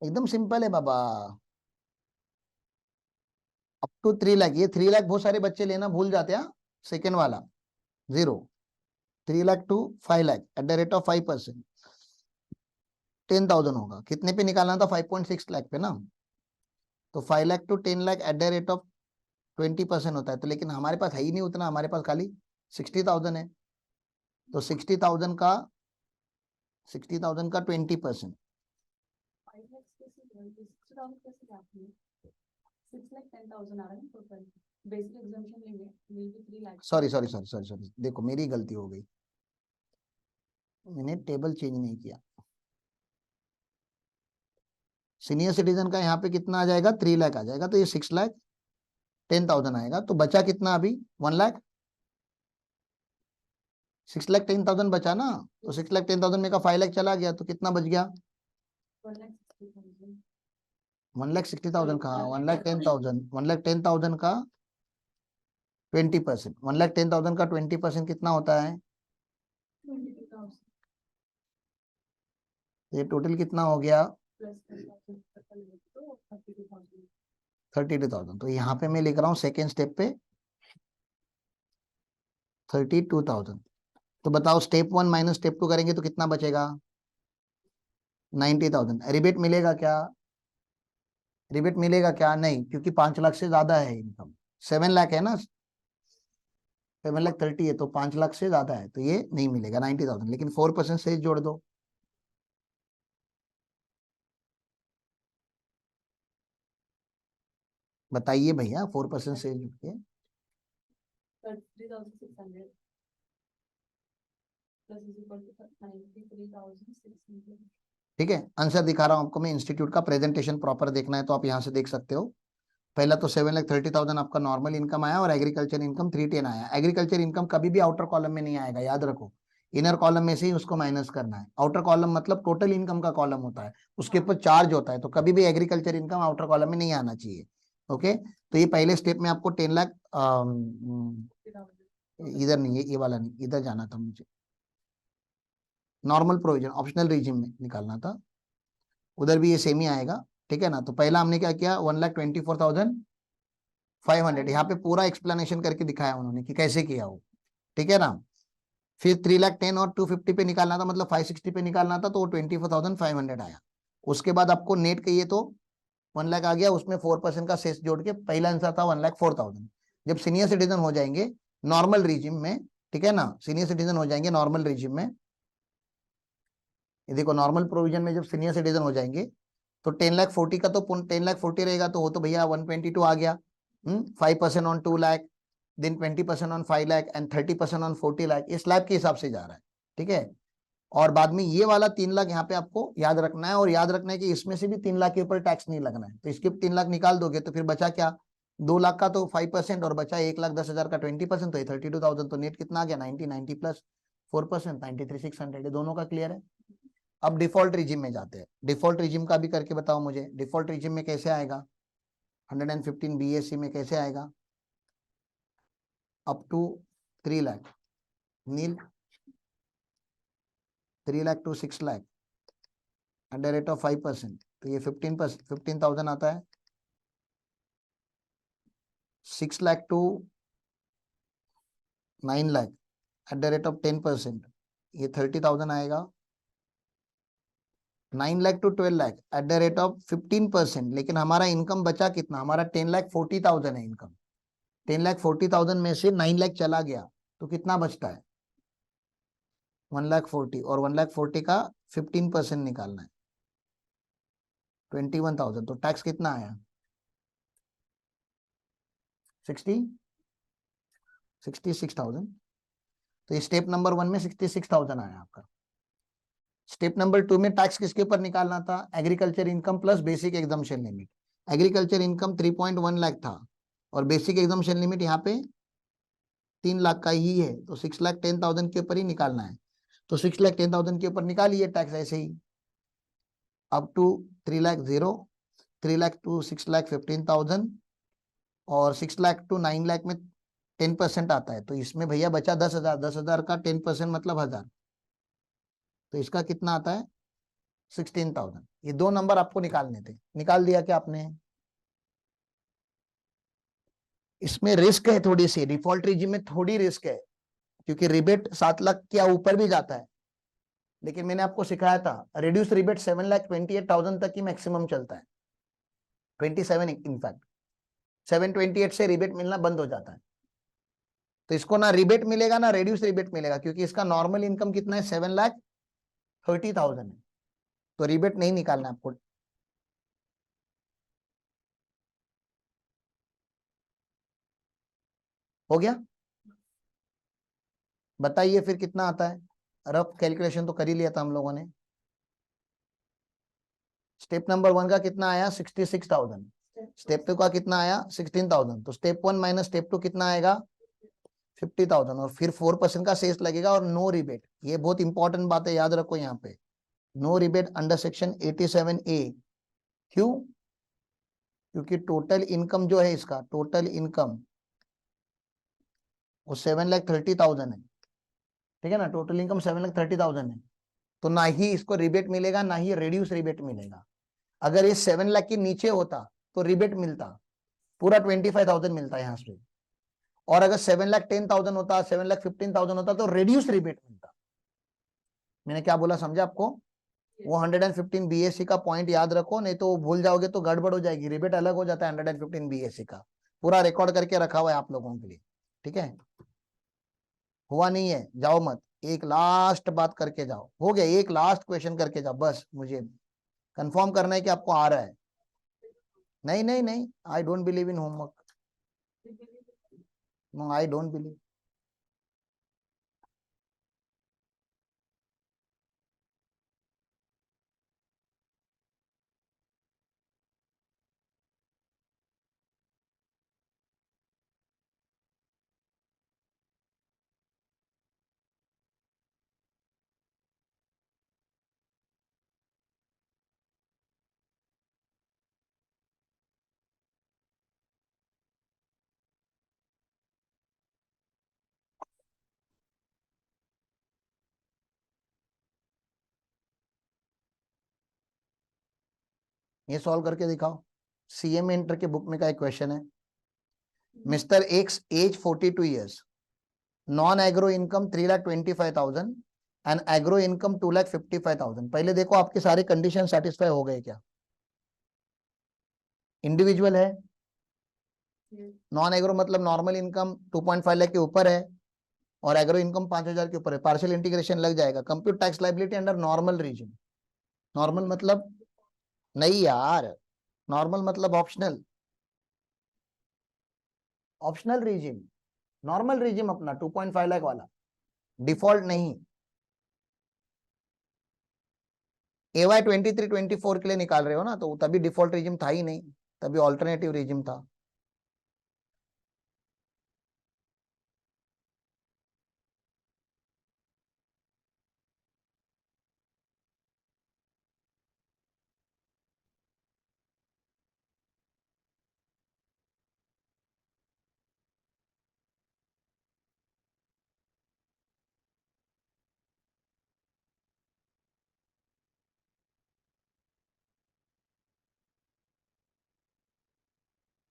एकदम सिंपल है बाबा, अप टू 3 लाख। ये 3 लाख बहुत सारे बच्चे लेना भूल जाते हैं, सेकेंड वाला 0, 3 lakh to 5 lakh at the rate of 5%, 10,000 होगा। कितने पे निकालना था, 5.6 लाख पे ना, तो 5 lakh to 10 lakh at the rate of 20% होता है। तो लेकिन हमारे पास है ही नहीं उतना, हमारे पास खाली 60,000 है, तो 60,000 का 20%। Sorry sorry sorry sorry sorry, देखो मेरी गलती हो गई, मैंने टेबल चेंज नहीं किया। सीनियर सिटीजन का यहाँ पे कितना आ जाएगा, 3 लाख आ जाएगा, तो ये 6,10,000 आएगा। तो बचा कितना अभी, 1 लाख, 6,10,000 बचा ना, तो 6,10,000 में का 5 लाख चला गया, तो कितना बच गया, 1,60,000 का, 1,10,000, 1,10,000 का 20%, 1,10,000 का 20% कितना होता है, ये टोटल कितना हो गया, 32,000। तो यहाँ पे मैं लिख रहा हूँ सेकेंड स्टेप पे 32,000। तो बताओ स्टेप 1 माइनस स्टेप 2 करेंगे तो कितना बचेगा, 90,000। रिबेट मिलेगा क्या? रिबेट मिलेगा क्या? नहीं, क्योंकि 5 लाख से ज्यादा है इनकम। 7 लाख है ना, 7,30,000 है, तो 5 लाख से ज्यादा है, तो ये नहीं मिलेगा 90,000। लेकिन 4% से जोड़ दो। बताइए भैया, 4% से जुड़ के 33,600 plus is equal to 93,600. ठीक है। आंसर दिखा रहा हूं आपको मैं, इंस्टीट्यूट का प्रेजेंटेशन प्रॉपर देखना है तो आप यहाँ से देख सकते हो। पहला तो 7,30,000 आपका नॉर्मल इनकम आया और एग्रीकल्चर इनकम 310 आया। एग्रीकल्चर इनकम कभी भी आउटर कॉलम में नहीं आएगा, याद रखो। इनर कॉलम में से ही उसको माइनस करना है। आउटर कॉलम मतलब टोटल इनकम का कॉलम होता है, उसके ऊपर चार्ज होता है, तो कभी भी एग्रीकल्चर इनकम आउटर कॉलम में नहीं आना चाहिए। ओके, तो ये पहले स्टेप में आपको 10 लाख, इधर नहीं है, ये वाला नहीं, इधर जाना था मुझे, नॉर्मल प्रोविजन ऑप्शनल रिजिम में निकालना था, उधर भी ये सेम ही आएगा। ठीक है ना। तो पहला हमने क्या किया, 1,24,500, यहाँ पे पूरा एक्सप्लेनेशन करके दिखाया उन्होंने कि कैसे किया वो। ठीक है ना। फिर 3,10,000 और 250 पे निकालना था, मतलब 560 पे निकालना था, तो वो 24,500 आया। उसके बाद आपको नेट कहिए तो 1 लाख आ गया, उसमें 4% का सेस जोड़ के पहला आंसर था 1,04,000। जब सीनियर सिटीजन हो जाएंगे नॉर्मल रिजिम में, ठीक है ना, सीनियर सिटीजन हो जाएंगे नॉर्मल रिजिम में, ये देखो नॉर्मल प्रोविजन में जब सीनियर सिटीजन हो जाएंगे तो 10,40,000 का तो 10,40,000 रहेगा, तो वो तो भैया 122 आ गया। 5% on 2 lakh, then 20% on 5 lakh and 30% on 40 lakh, ये स्लैब के हिसाब से जा रहा है। ठीक है। और बाद में ये वाला 3 लाख यहाँ पे आपको याद रखना है, और याद रखना है कि इसमें से भी 3 लाख के ऊपर टैक्स नहीं लगना है। तो इसके 3 लाख निकाल दोगे तो फिर बचा क्या, 2 लाख का तो 5% और बचा 1,10,000 का 20%, तो ये 32,000। तो नेट कितना आ गया, 90 प्लस 4%, 93,600। दोनों का क्लियर है। अब डिफॉल्ट रिजिम में जाते हैं। डिफॉल्ट रिजिम का भी करके बताओ मुझे, डिफॉल्ट रिजिम में कैसे आएगा, 115 BSc में कैसे आएगा, up to 3 lakh, nil 3 lakh to 6 lakh at the rate of 5%, तो ये 15,000 आता है। 6 lakh to 9 lakh at the rate of 10%, ये 30,000 आएगा। 9 lakh to 12 lakh at the rate of 15%, लेकिन हमारा इनकम बचा कितना, हमारा 10,40,000 है इनकम। 10,40,000 में से 9 लाख चला गया, तो कितना बचता है, 1,40,000, और 1,40,000 का 15% निकालना है, 21,000। तो टैक्स कितना आया, 66,000। तो स्टेप नंबर 1 में 66,000 आया आपका। स्टेप नंबर 2 में टैक्स किसके ऊपर निकालना था, agriculture income plus basic exemption limit. Agriculture income 3.1 lakh था और बेसिक एग्जम्पशन लिमिट यहाँ पे 3 लाख का ही है, तो 6,10,000 के ऊपर ही निकालना है। तो 6,10,000 के ऊपर निकालिए टैक्स ऐसे ही, up to 3 lakh 0, 3 lakh to 6,लाख 15,000, और 6 लाख टू 9 लाख में 10% आता है, तो इसमें भैया बचा 10,000। 10,000 का 10% मतलब 1,000, तो इसका कितना आता है, 16,000। ये दो नंबर आपको निकालने थे, निकाल दिया क्या आपने। इसमें रिस्क है थोड़ी सी, डिफॉल्ट रिजिम में थोड़ी रिस्क है, क्योंकि रिबेट 7 लाख क्या ऊपर भी जाता है, लेकिन मैंने आपको सिखाया था रिड्यूस रिबेट 7,28,000 तक ही मैक्सिमम चलता है, 27 इनफैक्ट 728 से रिबेट मिलना बंद हो जाता है। तो इसको ना रिबेट मिलेगा ना रिड्यूस रिबेट मिलेगा, क्योंकि इसका नॉर्मल इनकम कितना है, 7,30,000 है, तो रिबेट नहीं निकालना आपको। हो गया, बताइए फिर कितना आता है। रफ कैलकुलेशन तो कर ही लिया था हम लोगों ने। स्टेप नंबर 1 का कितना आया, 66,000। स्टेप 2 का कितना आया, 16,000। तो स्टेप 1 माइनस स्टेप 2 कितना आएगा, 50,000, और फिर 4% का सेस लगेगा और नो रिबेट। ये बहुत इंपॉर्टेंट बात है, याद रखो यहाँ पे, no rebate under section 87A। क्यों, क्योंकि टोटल इनकम जो है, इसका टोटल इनकम वो 7,30,000 है। ठीक है ना, टोटल इनकम 7,30,000 है, तो ना ही इसको रिबेट मिलेगा ना ही रिड्यूस रिबेट मिलेगा। अगर ये 7 लाख के नीचे होता तो रिबेट मिलता, पूरा 25,000 मिलता है यहाँ से। और अगर 7,10,000 होता, 7,15,000 होता तो रिड्यूस रिबेट मिलता। मैंने क्या बोला समझा आपको, वो 115 बीएससी का पॉइंट याद रखो, नहीं तो भूल जाओगे तो गड़बड़ हो जाएगी। रिबेट अलग हो जाता है 115 बीएससी का, पूरा रिकॉर्ड करके रखा हुआ है आप लोगों के लिए, ठीक है। हुआ नहीं है जाओ मत, एक लास्ट बात करके जाओ, हो गया, एक लास्ट क्वेश्चन करके जाओ बस, मुझे कंफर्म करना है कि आपको आ रहा है। नहीं नहीं नहीं, I don't believe in homework, no I don't believe. ये सॉल्व करके दिखाओ, सीएमए इंटर के बुक में का एक क्वेश्चन है। Mister X age 42 years, non agro income 3,25,000 and agro income 2,55,000। पहले देखो आपके सारे कंडीशन सेटिस्फाई हो गए क्या? इंडिविजुअल है, नॉन एग्रो मतलब नॉर्मल इनकम 2.5 लाख के ऊपर है, और एग्रो इनकम 5,000 के ऊपर है, पार्शियल इंटीग्रेशन लग जाएगा। Compute tax liability under normal reason. Normal मतलब नहीं यार, नॉर्मल मतलब optional, optional regime, normal regime अपना 2.5 लाख वाला, डिफॉल्ट नहीं। एवाई 23-24 के लिए निकाल रहे हो ना, तो तभी डिफॉल्ट रिजिम था ही नहीं, तभी ऑल्टरनेटिव रिजिम था।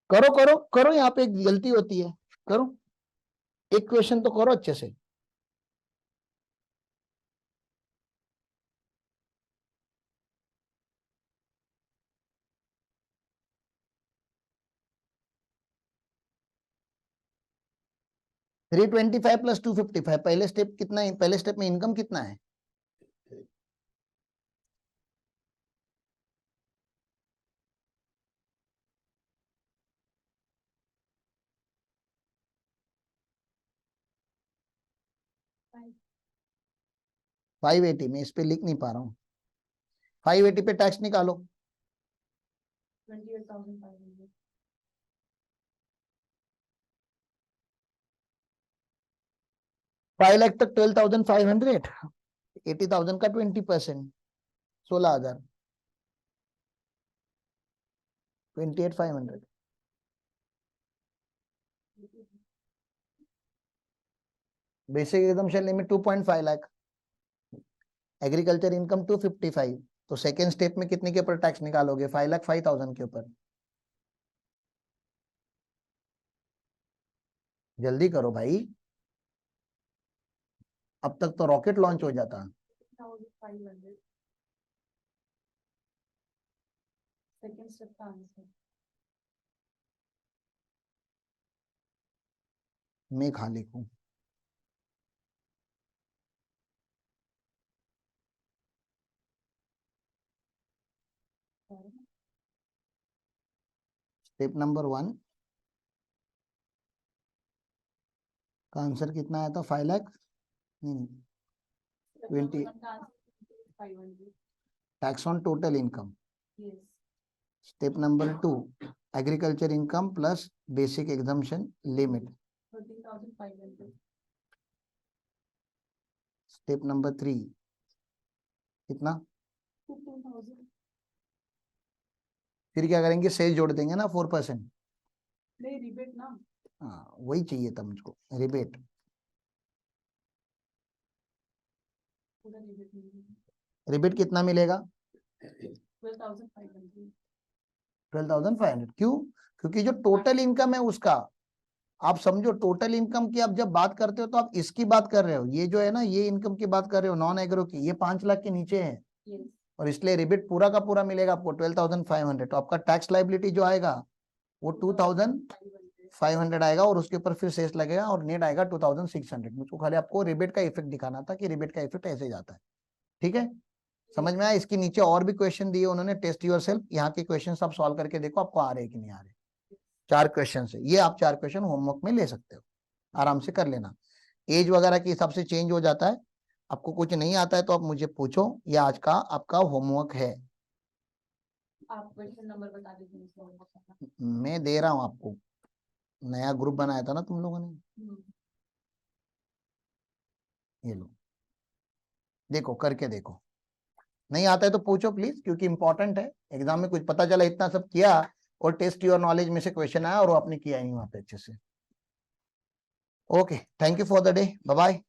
करो करो करो, यहाँ पे एक गलती होती है, करो एक क्वेश्चन तो करो अच्छे से। थ्री 25 प्लस 255, पहले स्टेप कितना है? पहले स्टेप में इनकम कितना है? 580, में इस पे लिख नहीं पा रहा हूँ। 580 पे टैक्स निकालो। 28,500। 5 लाख तक 12,500, 80,000 का 20%, 16,000, 28,500। बेसिक एग्जम्पशन लिमिट 2.5 लाख, एग्रीकल्चर इनकम 255, तो सेकेंड स्टेप में कितने के ऊपर टैक्स निकालोगे? 5,05,000 के ऊपर। जल्दी करो भाई, अब तक तो रॉकेट लॉन्च हो जाता। 6,500 सेकंड स्टेप का आंसर। मैं खा लिखूं। स्टेप नंबर 1 का आंसर कितना आया था? 5 लाख नहीं, 20 500। Tax on total income. Yes. Step number 2 agriculture income plus basic exemption limit. 13,500। Step number 3 कितना? 15,000। फिर क्या करेंगे? सेज जोड़ देंगे ना 4%। नहीं रिबेट ना। हाँ वही चाहिए था मुझको, रिबेट। पूरा रिबेट नहीं। रिबेट कितना मिलेगा? 12,500। 12,500। क्यों? क्योंकि जो टोटल इनकम है उसका, आप समझो टोटल इनकम की आप जब बात करते हो तो आप इसकी बात कर रहे हो, ये जो है ना ये इनकम की बात कर रहे हो नॉन एग्रो की, ये 5 लाख के नीचे है। Yes. और इसलिए रिबिट पूरा का पूरा मिलेगा आपको 12,500। तो आपका टैक्स लाइबिलिटी जो आएगा वो 2,500 आएगा और उसके ऊपर फिर सेस लगेगा और नेट आएगा 2,600। मुझको खाली आपको रिबेट का इफेक्ट दिखाना था कि रिबेट का इफेक्ट ऐसे जाता है। ठीक है, समझ में आया? इसके नीचे और भी क्वेश्चन दिए उन्होंने, टेस्ट योरसेल्फ। यहाँ के क्वेश्चन आप सॉल्व करके देखो आपको आ रहे कि नहीं आ रहे। 4 क्वेश्चन है ये, आप 4 क्वेश्चन होमवर्क में ले सकते हो, आराम से कर लेना। एज वगैरह के हिसाब से चेंज हो जाता है। आपको कुछ नहीं आता है तो आप मुझे पूछो, ये आज का आपका होमवर्क है। आप क्वेश्चन नंबर बता दीजिए। मैं दे रहा हूँ आपको, नया ग्रुप बनाया था ना तुम लोगों ने, ये लो, देखो करके देखो। नहीं आता है तो पूछो प्लीज, क्योंकि इंपॉर्टेंट है। एग्जाम में कुछ पता चला इतना सब किया और टेस्ट योर नॉलेज में से क्वेश्चन आया और वो आपने किया ही वहां पे अच्छे से। Okay, thank you for the day, bye bye.